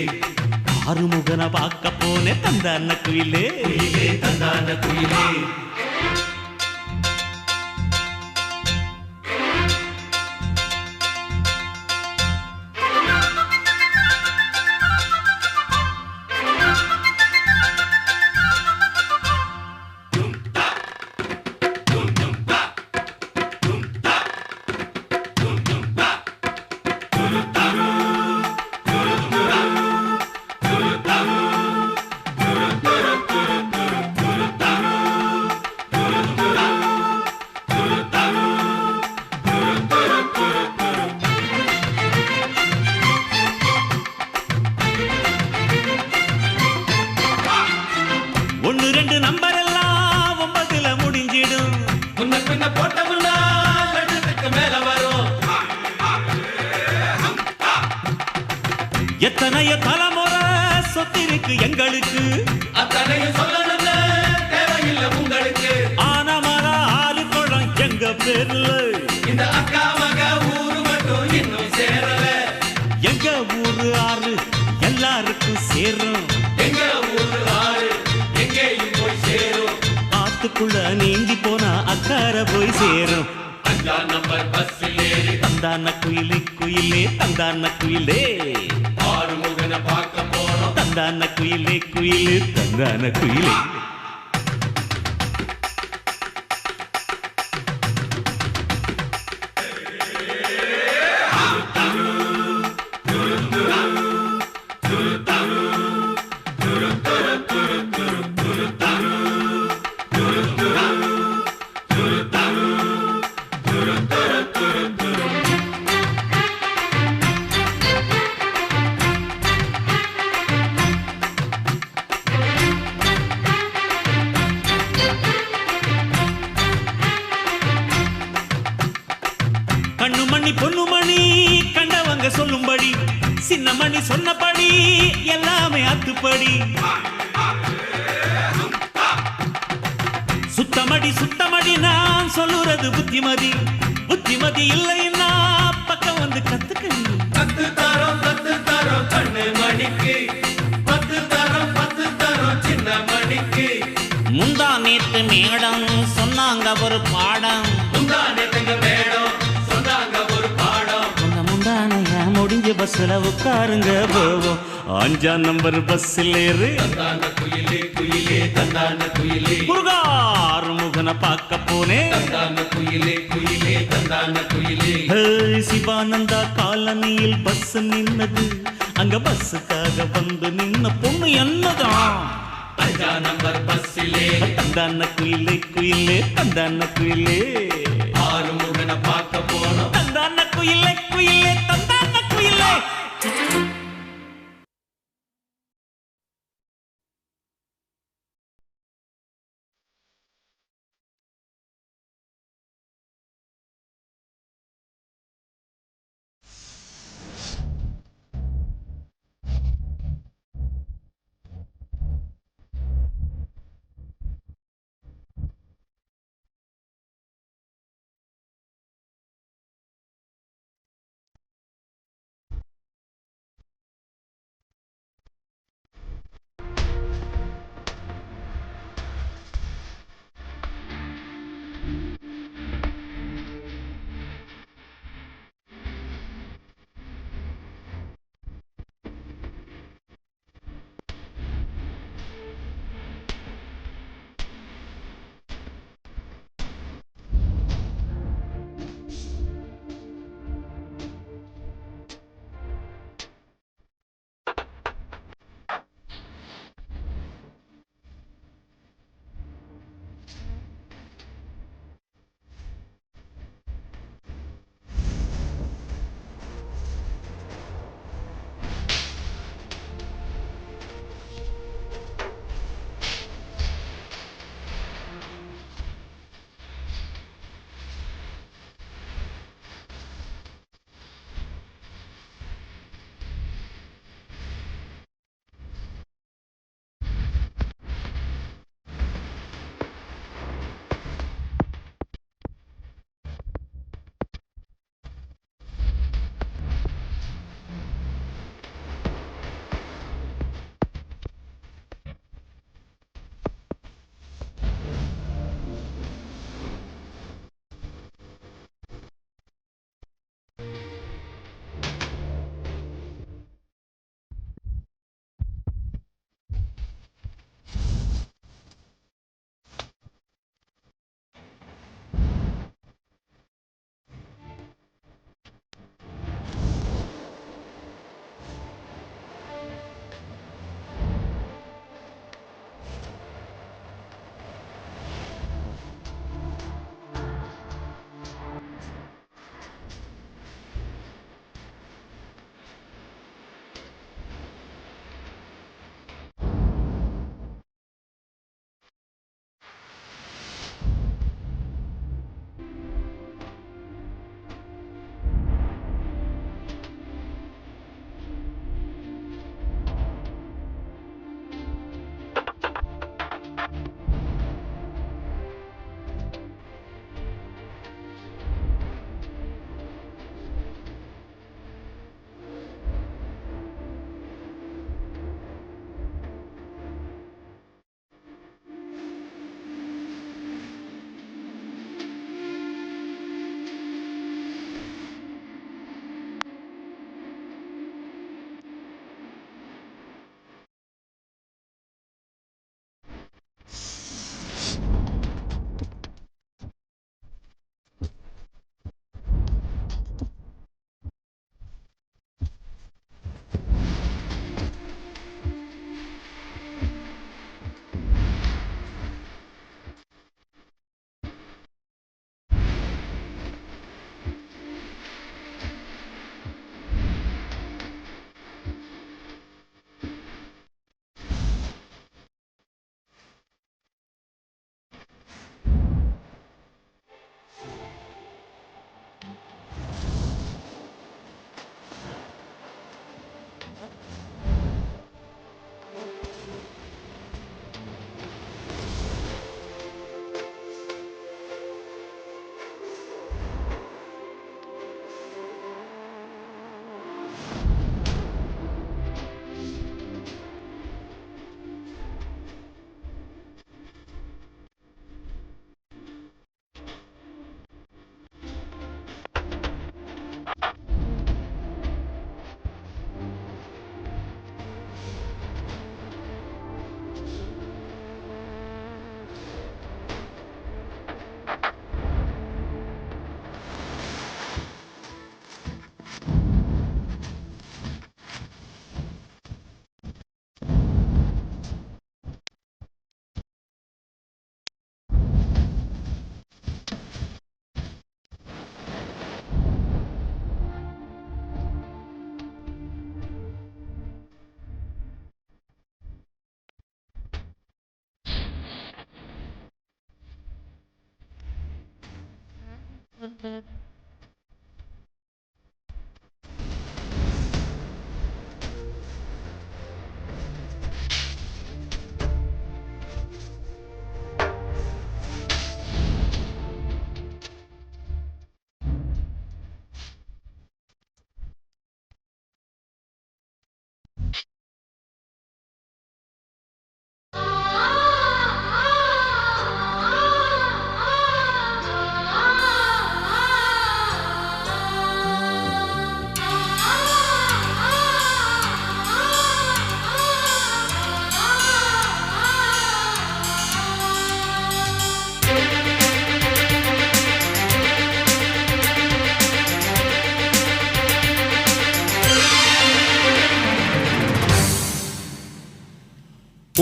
ஆறுமுகனை பார்க்க போன தந்தான குயிலே குயிலே தந்தான குயிலே ஒன்னு ரெண்டு நம்பர் எல்லாம் 9ல முடிஞ்சிடும்
முன்ன பின்ன போட்டமுன்னா லட்சத்துக்கு மேல வரும்
எத்தனைய தலைமுறை சொத்திருக்கு எங்களுக்கு
அத்தனையும் சொல்லணும்னு தேவையில்லை உங்களுக்கு
ஆனமர ஆறு குளம் எங்க பேர்ல
இந்த அக்கா மக ஊரு மட்டும் இன்னும் சேரல
எங்க ஊரு ஆறு எல்லாருக்கும் சேரும்
எங்க ஊரு ஆறு எங்கேயும் போய் சேரும்
ஆத்துக்குள்ள நீங்கி போனா அக்கார போய் சேரும்
அஞ்சாம் நம்பர் பஸ்ஸில் ஏறி
தந்தான குயிலே குயிலே தந்தான குயிலே
ஆறுமுகனை பார்க்க போறோம்
தந்தான குயிலே குயிலே தந்தான குயிலே கண்ணு மணி பொண்ணு மணி கண்டவங்க சொல்லும்படி சின்ன மணி சொன்னபடி எல்லாமே அத்துப்படி சுத்தமடி நான் சொல்லுறது புத்திமதி புத்திமதி இல்லைன்னா பக்கம் வந்து கத்துக்கடி
பத்து தரம் கண்ணு மணிக்கு 10 தரம் சின்ன மணிக்கு
முந்தா நேத்து மேடம் சொன்னாங்க ஒரு பாடம்
முந்தானேத்தங்க மேடம் சொன்னாங்க ஒரு பாடம்
முந்தானைய முடிஞ்ச பஸ்ல உட்காருங்க போவோம் அஞ்சாம் நம்பர் பஸ்ஸில் ஏறு
தந்தான குயிலே குயிலே தந்தான குயிலே
முருகா ஆறுமுகனை பார்க்க போனேன்
தந்தான குயிலே குயிலே தந்தான குயிலே
சிவானந்தா காலனியில் பஸ் நின்னது அங்க பஸ்ஸுக்காக வந்து நின்ன பொண்ணு என்னதான்
அஞ்சாம் நம்பர் பஸ்ஸிலே
தந்தான குயிலே குயிலே தந்தான குயிலே
ஆறுமுகனை பார்க்க போனோம்
தந்தான குயிலே குயிலே தந்தான குயிலே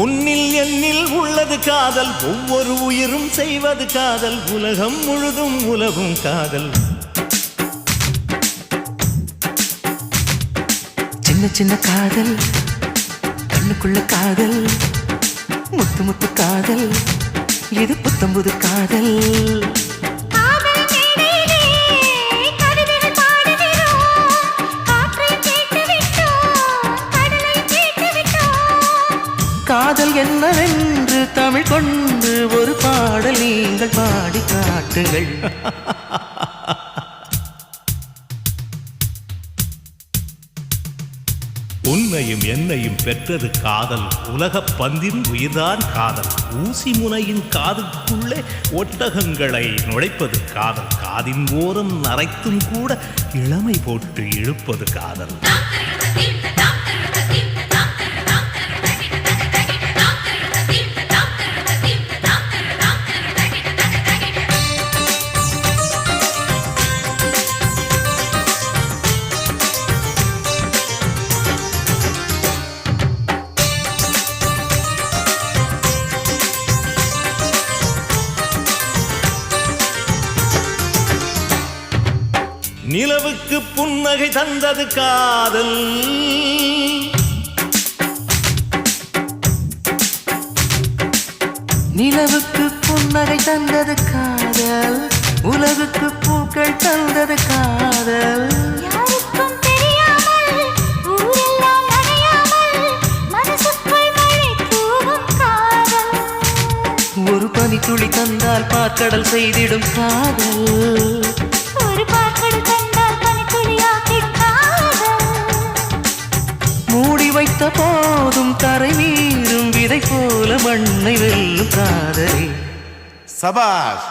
உன்னில் என்னில் உள்ளது காதல், ஒவ்வொரு உயிரும் செய்வது காதல், உலகம் முழுதும் உலகும் காதல்.
சின்ன சின்ன காதல், கண்ணுக்குள்ள காதல், முத்து முத்து காதல், இது புத்தம்புது காதல். காதல் என்னவென்று தமிழ் கொண்டு ஒரு பாடல் நீங்கள் பாடி காட்டுங்கள்.
உன்னையும் என்னையும் பெற்றது காதல், உலகப் பந்தின் உயிர்தான் காதல். ஊசி முனையின் காதுக்குள்ளே ஒட்டகங்களை நுழைப்பது காதல். காதின் ஓரம் நரைத்தும் கூட இளமை போட்டு இழுப்பது காதல். நிலவுக்கு புன்னகை தந்தது காதல்,
நிலவுக்கு புன்னகை தந்தது காதல், உலகுக்கு பூக்கள் தந்தது காதல்.
யாருக்கும் தெரியாமல் ஊரெல்லாம் நனையாமல் மனசுக்குள் மழை தூவும் காதல்.
ஒரு பனி துளி தந்தால் பார்க்கடல் செய்திடும் காதல்.
ஒரு பாக்கடு கண்டால் பனித்துளியாக்கிடும் காதல்.
மூடி வைத்த போதும் கரை மீறும் விதை போல மண்ணை வெல்லும் காதலே.
சபாஷ்.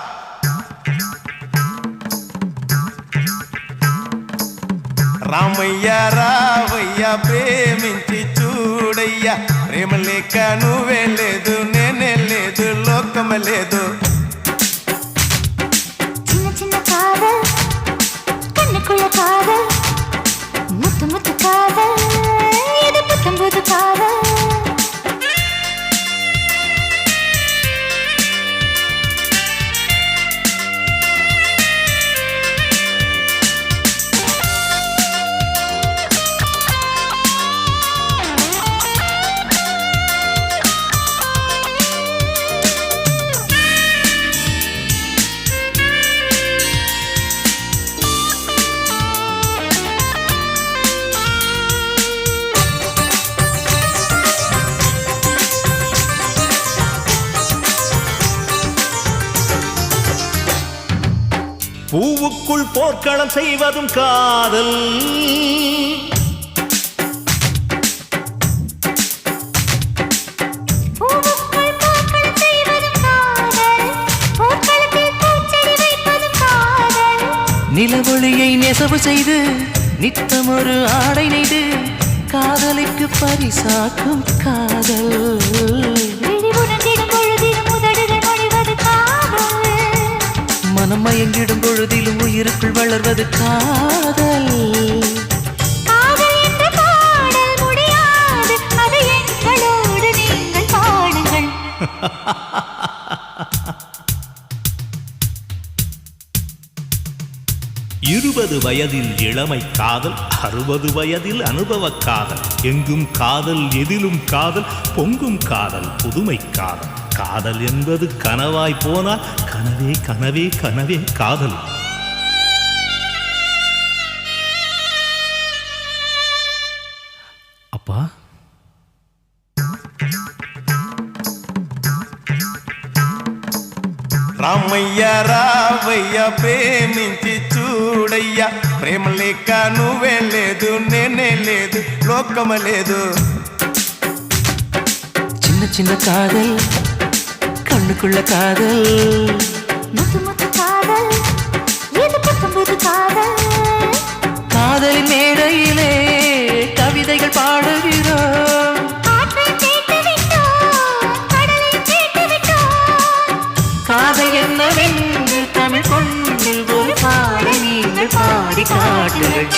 రామయ్య రావయ్య ప్రేమించి చూడయ్యా, ప్రేమ లేక నువ్వే లేదు, నేనే లేదు, లోకమే లేదు.
சின்ன சின்ன காதல், கண்ணுக்குள்ள காதல், முத்து முத்து காதல், இது புத்தம்புது காதல்.
பூவுக்குள் போர்க்களம் செய்வதும் காதல்,
பூவுக்குள் பூக்கள் செய்வதும் காதல், பூக்களத்தில் பூச்செடி வைப்பதும் காதல்.
நிலவொளியை நெசவு செய்து நித்தம் ஒரு ஆடை நெய்து காதலுக்கு பரிசாக்கும் காதல்.
விழி உணர்ந்திடும் பொழுதிலும் உதடுகள் மொழிவது காதல்.
மனம் மயங்கிடும் பொழுதிலும் உயிருக்குள் வளர்வது காதல்.
காதல் என்ற பாடல் முடியாது, அதை எங்களோடு நீங்கள் பாடுங்கள்.
20 வயதில் இளமை காதல், 60 வயதில் அனுபவ காதல். எங்கும் காதல், எதிலும் காதல், பொங்கும் காதல், புதுமை காதல். காதல் என்பது கனவாய் போனால் கனவே கனவே கனவே காதல்.
రావయ్యా రావయ్యా ప్రేమించి చూడయ్యా ప్రేమ లేక నువ్వే లేదు నేనే లేదు లోకమ లేదు
சின்ன சின்ன காதல் கண்ணுக்குள்ள காதல்
முத்து முத்து காதல் இது புத்தம்புது காதல்
காதலின் மேடையிலே கவிதைகள் பாடுகிறோம்
காற்றை கேட்டு விட்டோம் கடலை கேட்டு விட்டோம்
காதல் என்னவென்று தமிழ் கொண்டு ஒரு பாடை நீங்கள் பாடி காட்டுங்கள்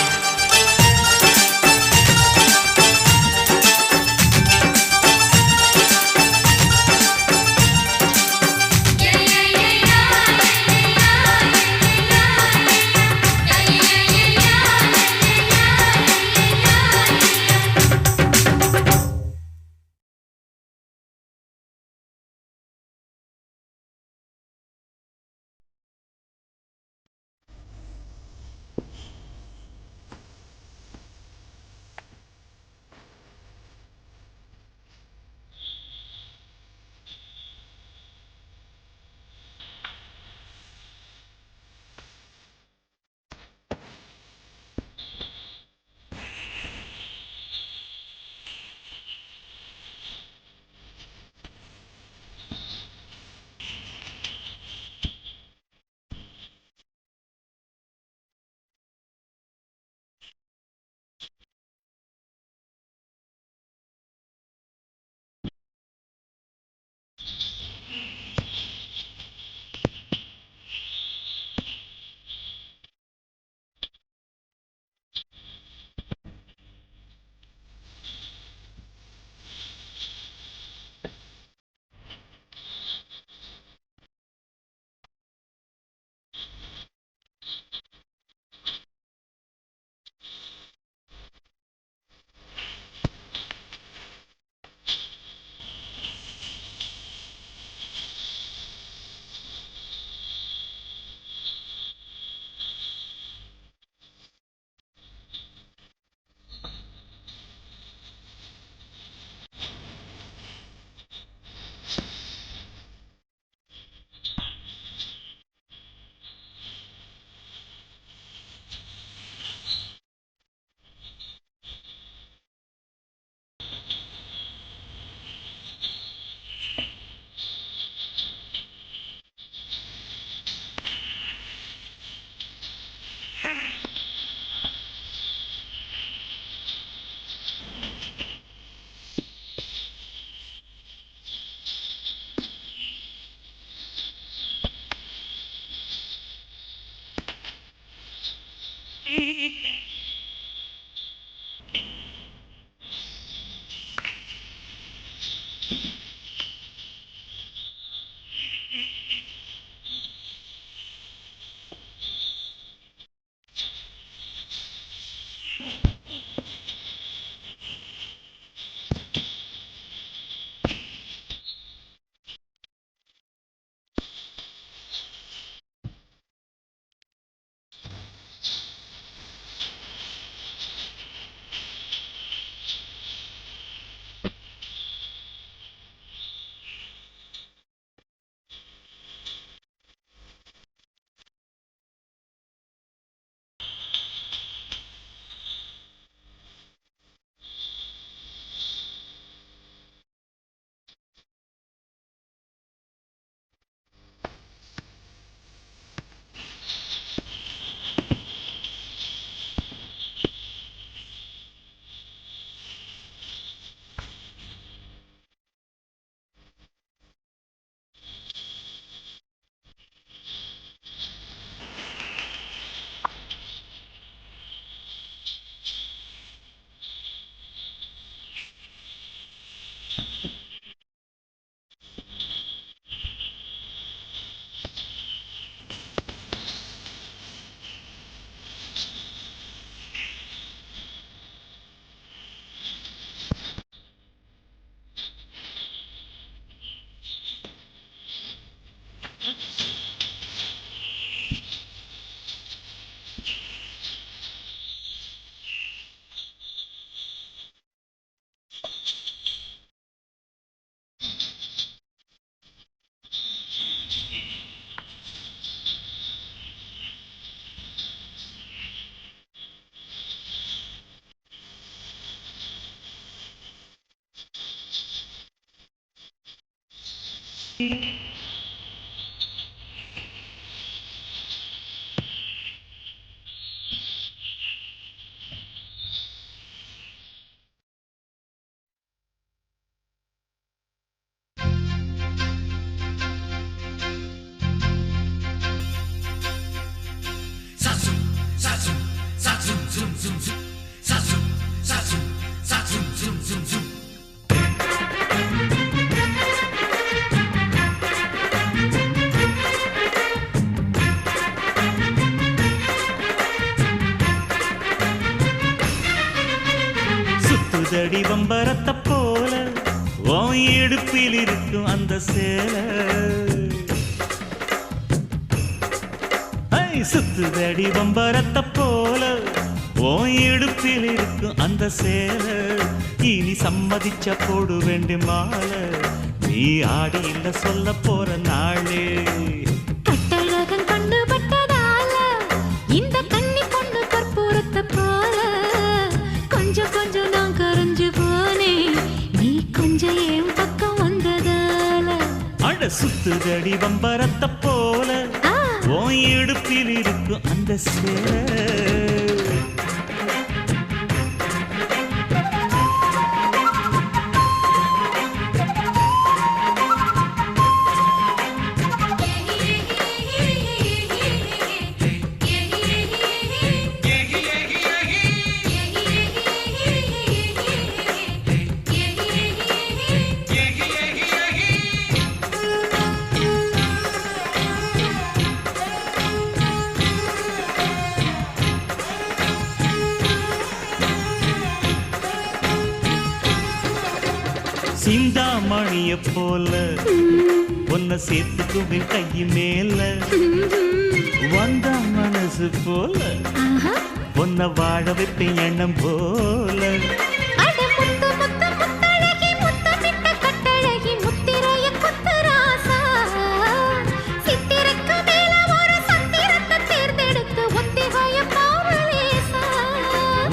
சுத்துதடி வம்பரத்தை போல உன் இடுப்பில் இருக்கும் அந்த சேலை. சுத்துதடி வம்பரத்தை போல உன் இடுப்பில் இருக்கும் அந்த சேலை. இனி சம்மதிச்ச போடு வேண்டி மாலை, நீ ஆடி இல்ல சொல்ல போற நாளே.
கட்டழகன் கண்ணு பட்டதால இந்த கண்ணி பொண்ணு கற்பூரத்தை போல கொஞ்சம் கொஞ்சம் நான் கரைஞ்சு போனேன், நீ கொஞ்சம் என் பக்கம் வந்ததால.
அட சுத்துதடி வம்பரத்தை போல உன் இடுப்பில் இருக்கும் அந்த சேலை. சிந்தாமணிய போல உன்னை சேர்த்துக்குவேன் கை மேல, வந்த மனசு போல உன்னை வாழ வைப்பேன் எண்ணம் போல.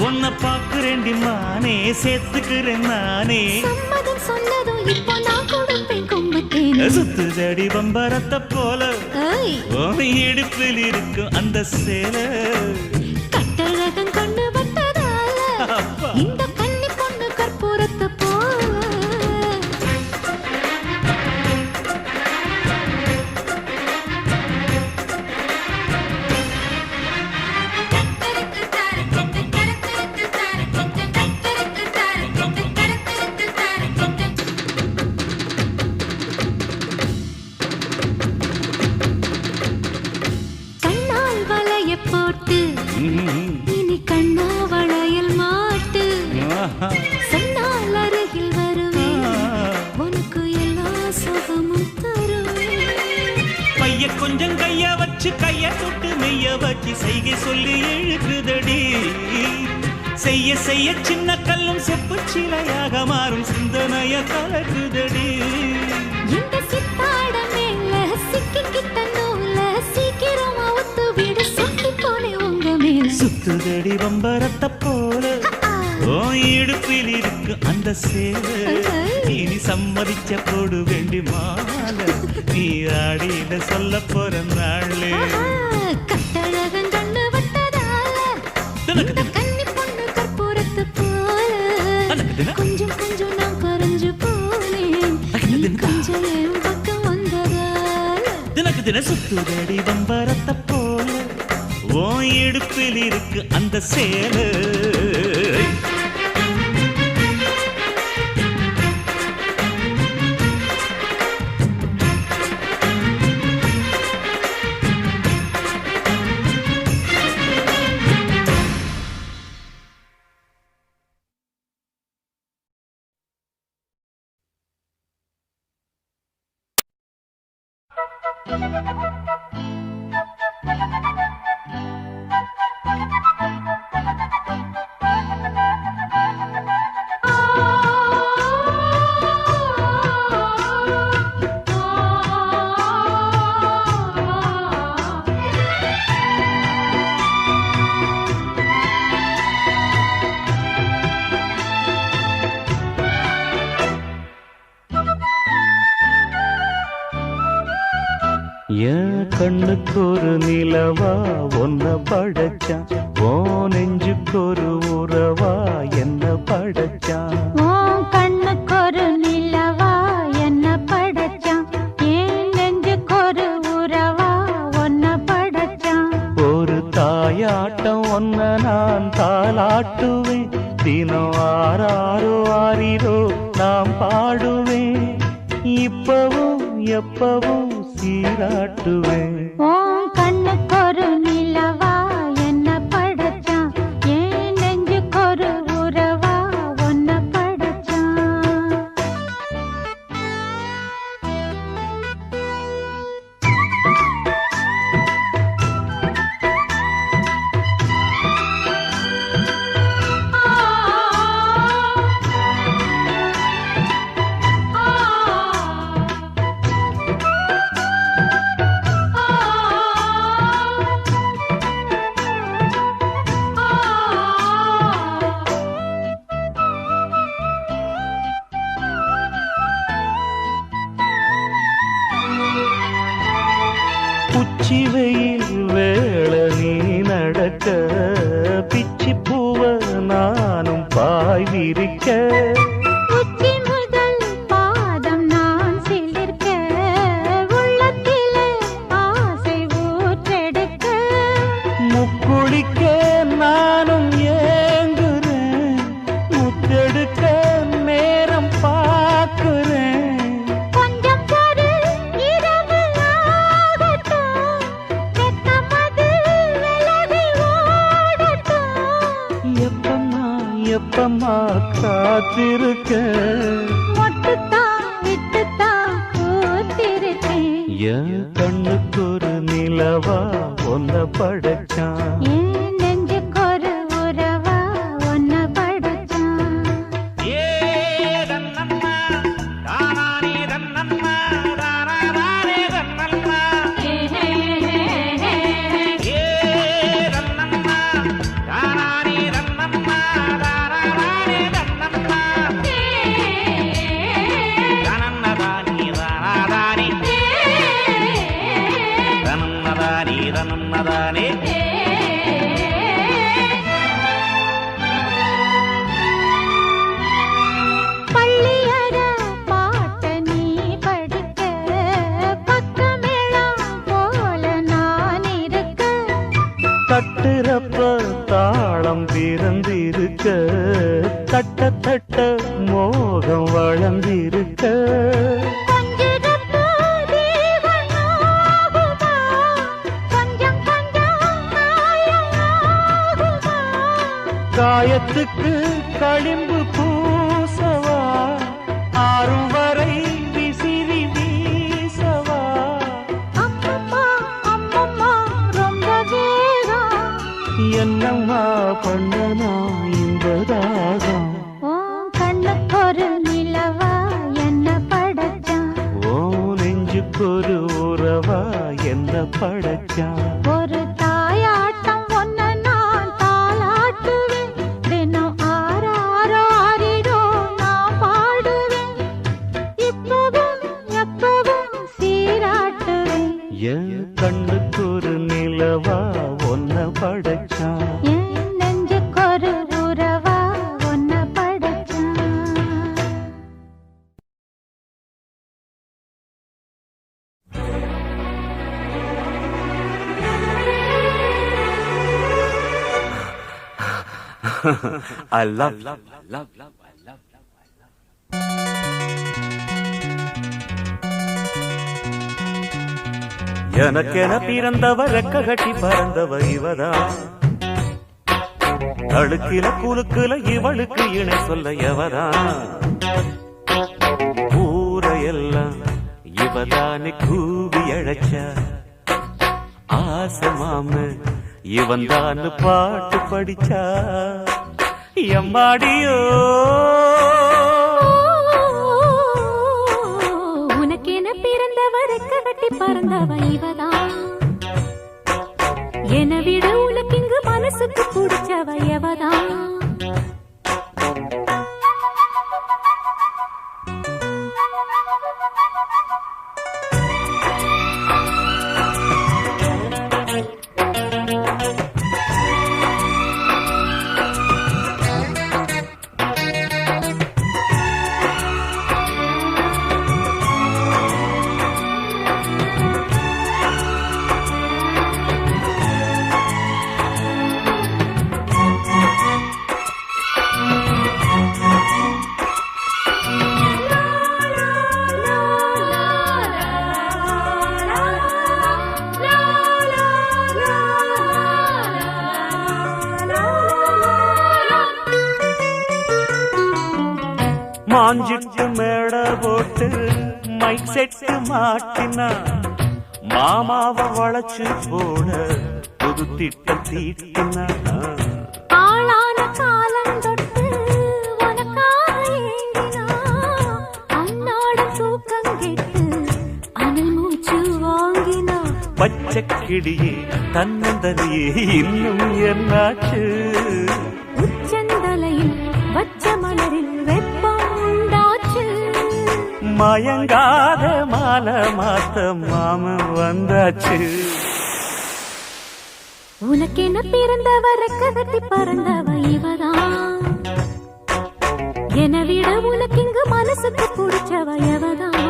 உன்னை பாக்குறேண்டி மானே, சேர்த்துக்கிறேன் நானே. சுத்துதடி வம்பரத்தை போல இடுப்பில் இருக்கும் அந்த சேலை.
கட்டழகன் கண்ணு பட்டதால இந்த கண்ணி பொண்ணு கற்பூரத்தை போல. போட்டு இனி கண்ணா வளையல் மாட்டு, சொன்னால் அருகில் வருவேன், உனக்கு எல்லா சுகமும் தருவேன்.
பைய கொஞ்சம் கைய வச்சு கைய தொட்டு மெய்ய வச்சு செய்கை சொல்லி எழுக்குதடி. செய்ய செய்ய சின்ன கல்லும் செப்பு சிலையாக மாறும் சிந்தனைய கலக்குதடி.
இந்த சித்தாட மேல சிக்கிக்கிட்ட நூல சீக்கிரமா ஒத்து விட சுத்தி போனே உங்க மேல.
சுத்துதடி வம்பரத்தை போல உன் இடுப்பில் இருக்கு அந்த சேலை. இனி சம்மதிச்ச போடு வேண்டி மாலை, நீ ஆடியில சொல்ல போற நாளே.
கட்டழகன் கண்ணு பட்டதால கண்ணி பொண்ணு கற்பூரத்தை போல கொஞ்சம் கொஞ்சம் நான் கரைஞ்சு போனேன், நீ கொஞ்சம் என் பக்கம் வந்ததால.
தினக்கு தின சுத்துதடி வம்பரத்தை போல உன் இடுப்பில் இருக்கு அந்த சேலை.
கண்ணுக்கு ஒரு நிலவா ஒன்ன படைச்சான், ஓ நெஞ்சுக்கு ஒரு உறவா என்ன படைச்சான்.
உன் கண்ணுக்கு ஒரு நிலவா என்ன படைச்சான், என் நெஞ்சுக்கு ஒரு உறவா ஒன்ன படைச்சான்.
ஒரு தாயாட்டம் ஒன்ன நான் தாலாட்டுவேன், தினம் ஆராரோ ஆரிரோ நாம் பாடுவேன், இப்பவும் எப்பவும் சீராட்டுவேன்.
உன் கண்ணுக்கு ஒரு நிலவா என்ன படைச்சான், என் நெஞ்சுக்கு ஒரு உறவா ஒன்ன படைச்சான்.
உச்சி வெயில் வேள நீ நடக்க, பிச்சி பூவ நானும் பாய் விரிக்க,
உச்சி முதல் பாதம் நான் சிலிர்க்க, உள்ளத்திலே ஆசை ஊற்றெடுக்க,
முக்குளிக்க நானும் ஏங்குறேன், முத்தெடுக்க நேரம் பார்க்கிறேன்.
கொஞ்சம் பொறு இரவு ஆகட்டும், வெட்கமது விலகி ஓடட்டும்.
எப்பம்மா காத்திருக்க,
மொட்டுத்தான் விட்டுத்தான் பூத்திருக்கேன்.
என் கண்ணுக்கு ஒரு நிலவா ஒன்ன படைச்சான்.
என் நெஞ்சுக்கு ஒரு உறவா ஒன்ன படைச்சான். பள்ளியற பாட்ட நீ படிக்க, பக்கமேளம் போல நான் இருக்க,
தட்டுறப்ப தாளம் பிறந்திருக்க, தட்ட தட்ட மோகம் வளர்ந்திருக்க,
கொஞ்சிடப்போ தேவன் ஆகுமா, கொஞ்சம் கொஞ்சம் மாயமாகுமா.
காயத்துக்கு களிம்பு பூசவா, ஆறும் வரை விசிறி வீசவா.
அம்மம்மா அம்மம்மா ரொம்ப வேகம்,
என்னம்மா பண்ணனா இந்த தாகம்.
உன் கண்ணுக்கு ஒரு நிலவா என்ன படைச்சான்,
ஓ நெஞ்சுக்கு ஒரு உறவா என்ன படைச்சான்.
ஒரு தாயாட்டம் ஒன்ன நான் தாலாட்டுவேன், தினம் ஆராரோ ஆரிரோ நான் பாடுவேன், இப்பவும் எப்பவும் சீராட்டுவேன்.
என் கண்ணுக்கு ஒரு நிலவா ஒன்ன படைச்சான்.
என் நெஞ்சுக்கு ஒரு உறவா ஒன்ன படைச்சான்.
I love. எனக்கென பிறந்தவ ரெக்க கட்டி பறந்தவ இவதான், அழுக்கில குலுக்குல இவளுக்கு இணை சொல்ல எவதான், ஊரையெல்லாம் இவதானே கூவி அழைச்ச, ஆசை மாம இவன் தான் பாட்டு படிச்சா, எம்மாடியோ
உனக்கென பிறந்தவருக்கு கட்டி பறந்தவ இவதான், என விட உனக்கு இங்கு மனசுக்கு பிடிச்சவ எவதான்.
மாஞ்சிட்டு மேட போட்டு மைக் செட்டு மாட்டினா மாமாவை வளைச்சு போட புது திட்டம் தீட்டினா
ஆளான காலம் தொட்டு உனக்காக ஏங்கினா அன்னாட தூக்கம் கெட்டு அனல் மூச்சு வாங்கினா
பச்சை கிளியே தன்னந்தனியே இன்னும் என்னாச்சு
உச்சந்தலையில் வச்ச மலரில் வெப்பம் உண்டாச்சு
மயங்காத மாலை மாத்த மாமன் வந்தாச்சு
உனக்கென பிறந்தவ கட்டி பறந்தவ இவதான் என விட உனக்கு இங்கு மனசுக்கு பிடிச்சவ எவதான்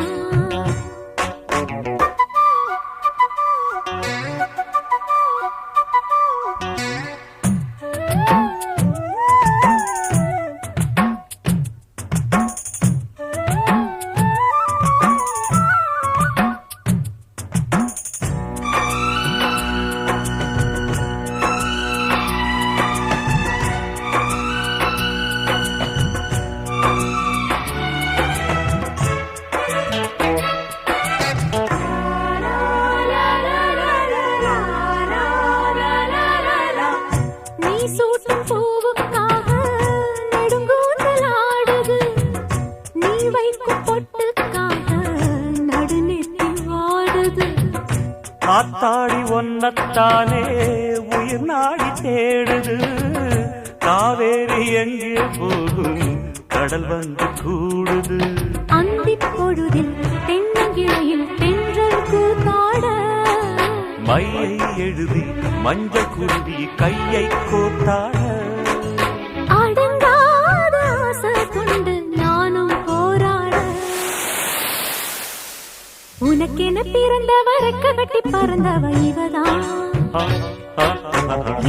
காத்தாடி ஒன்னத்தானே உயிர் நாடி தேடுது காவேரி எங்கே போகும் கடல் வந்து கூடுது
அந்தி பொழுதில் தென்னங்கிளையில் தென்றல் கூத்தாட
மையை எழுதி மஞ்சள் குருவி கையை கோத்தாட
அடங்காத ஆசை கொண்டு நானும் போராட உனக்கென பிறந்தவ கட்டி பறந்தவ இவதான்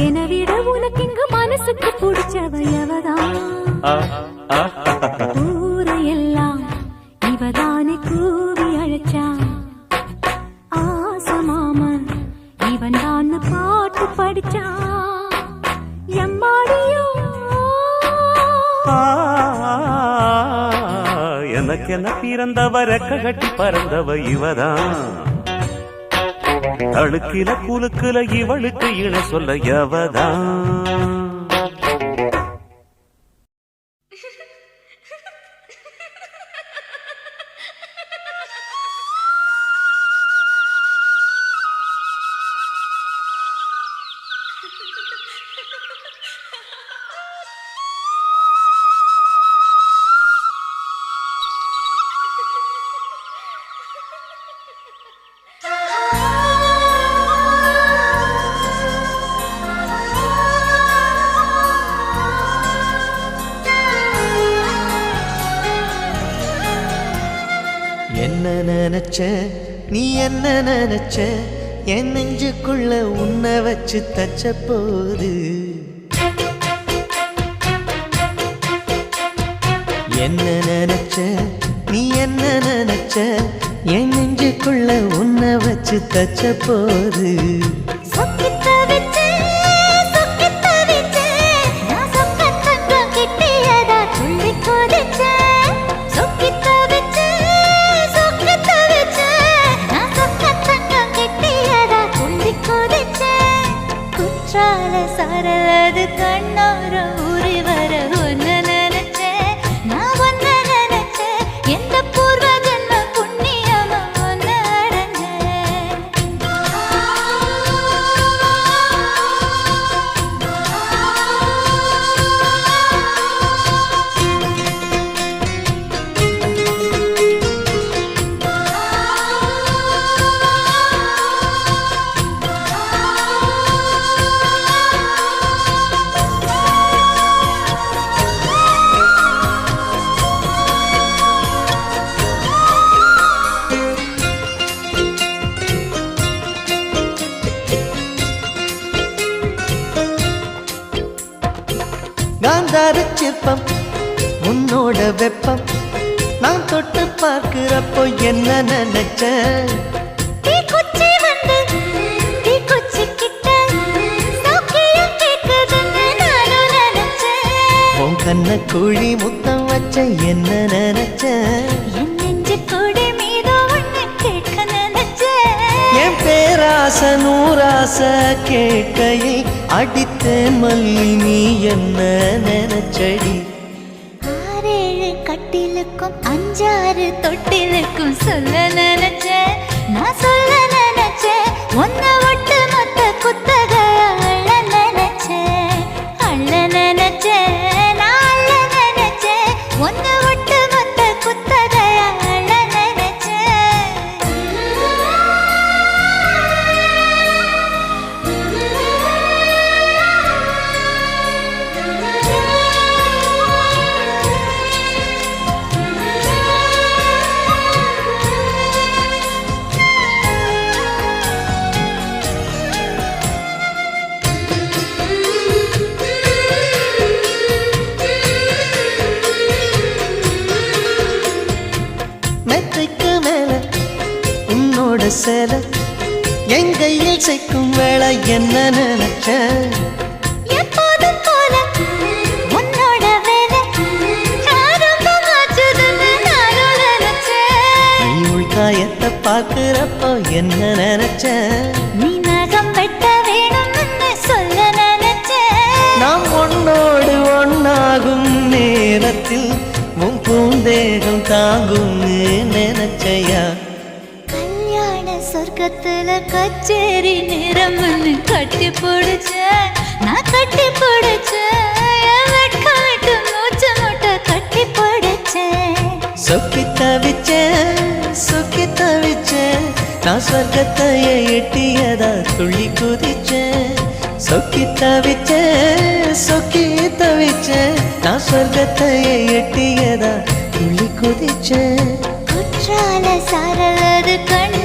என விட உனக்கு இங்கு மனசுக்கு பிடிச்சவ எவதான் ஊரையெல்லாம் இவதானே கூவி அழைச்சா ஆசமாமன் இவன் தான் பாட்டு படிச்சா எம்மாடியோ
எனக்கென பிறந்தவ கட்டி பறந்தவ இவதான் அழுக்கில குலுக்குல இவளுக்கு இண சொல்ல எவதான்
என்ன நினைச்ச நீ என்ன நினைச்ச என் நெஞ்சுக்குள்ள உன்னை வச்சு தச்ச போது என்ன நினைச்ச நீ என்ன நினைச்ச என் நெஞ்சுக்குள்ள உன்னை வச்சு தச்ச போது
சரலது கண்ணோர ஊறி வர ஒன்னு நினைச்ச நான் ஒன்னு நினைச்ச எந்த பூர்வ ஜன்ம புண்ணியமா ஒன்னு அடைஞ்ச
காந்தாரச்சிப்பம் உன்னோட வெப்பம் நான் தொட்டு பார்க்கிறப்போ என்ன நினைச்ச
தீக்குச்சி வந்து தீக்குச்சி கிட்ட சௌக்கியம் கேட்குதுன்னு நானும் நினைச்சேன்
உன் கண்ண குழி முத்தம் வச்ச என்ன நினைச்ச
என் நெஞ்சு கூடி மீதோ ஒண்ணு கேட்க நினைச்ச
என் பேராச நூராச கேட்கையை அடித்தேன் மல்லி நீ என்ன நினைச்சடி
6-7 கட்டிலுக்கும் 5-6 தொட்டிலுக்கும் சொல்ல நினைச்சேன் நான் சொல்ல நினைச்சேன் ஒன்ன ஒட்டு மொத்த குத்தக அள்ள நினைச்சேன் நான் அள்ள நினைச்சேன் ஒன்ன ஒட்டு மொத்த குத்தக அள்ள
மெத்தைக்கு மேல உன்னோட சேல என் கையில் சேர்க்கும் வேளை என்ன நினைச்ச
எப்போதும் போல உன்னோட வேலை ஆரம்பமாச்சுதுன்னு நானும் நினைச்சேன்
நீ உள்காயத்தை பார்க்கிறப்போ என்ன நினைச்ச
நீ நகம் வெட்ட வேணும்னு சொல்ல நினைச்சேன்
நாம் ஒன்னோடு ஒன்னாகும் நேரத்தில் உன் பூந்தேகம் தாங்கும்னு நினைச்சையா
கல்யாண சொர்க்கத்துல கச்சேரி நிறம்னு கட்டி பிடிச்சேன் நான் கட்டி பிடிச்சேன் என் வெட்கம் விட்டு மூச்சு முட்டை கட்டி பிடிச்சேன்
சொக்கி தவிச்சேன் நான் சொர்க்கத்தையே எட்டியதா துள்ளி குதிச்சேன் சொக்கி தவிச்சேன் நான் சொர்க்கத்தையே எட்டியதா துள்ளி குதிச்சேன்
குற்றால சாரலது கண்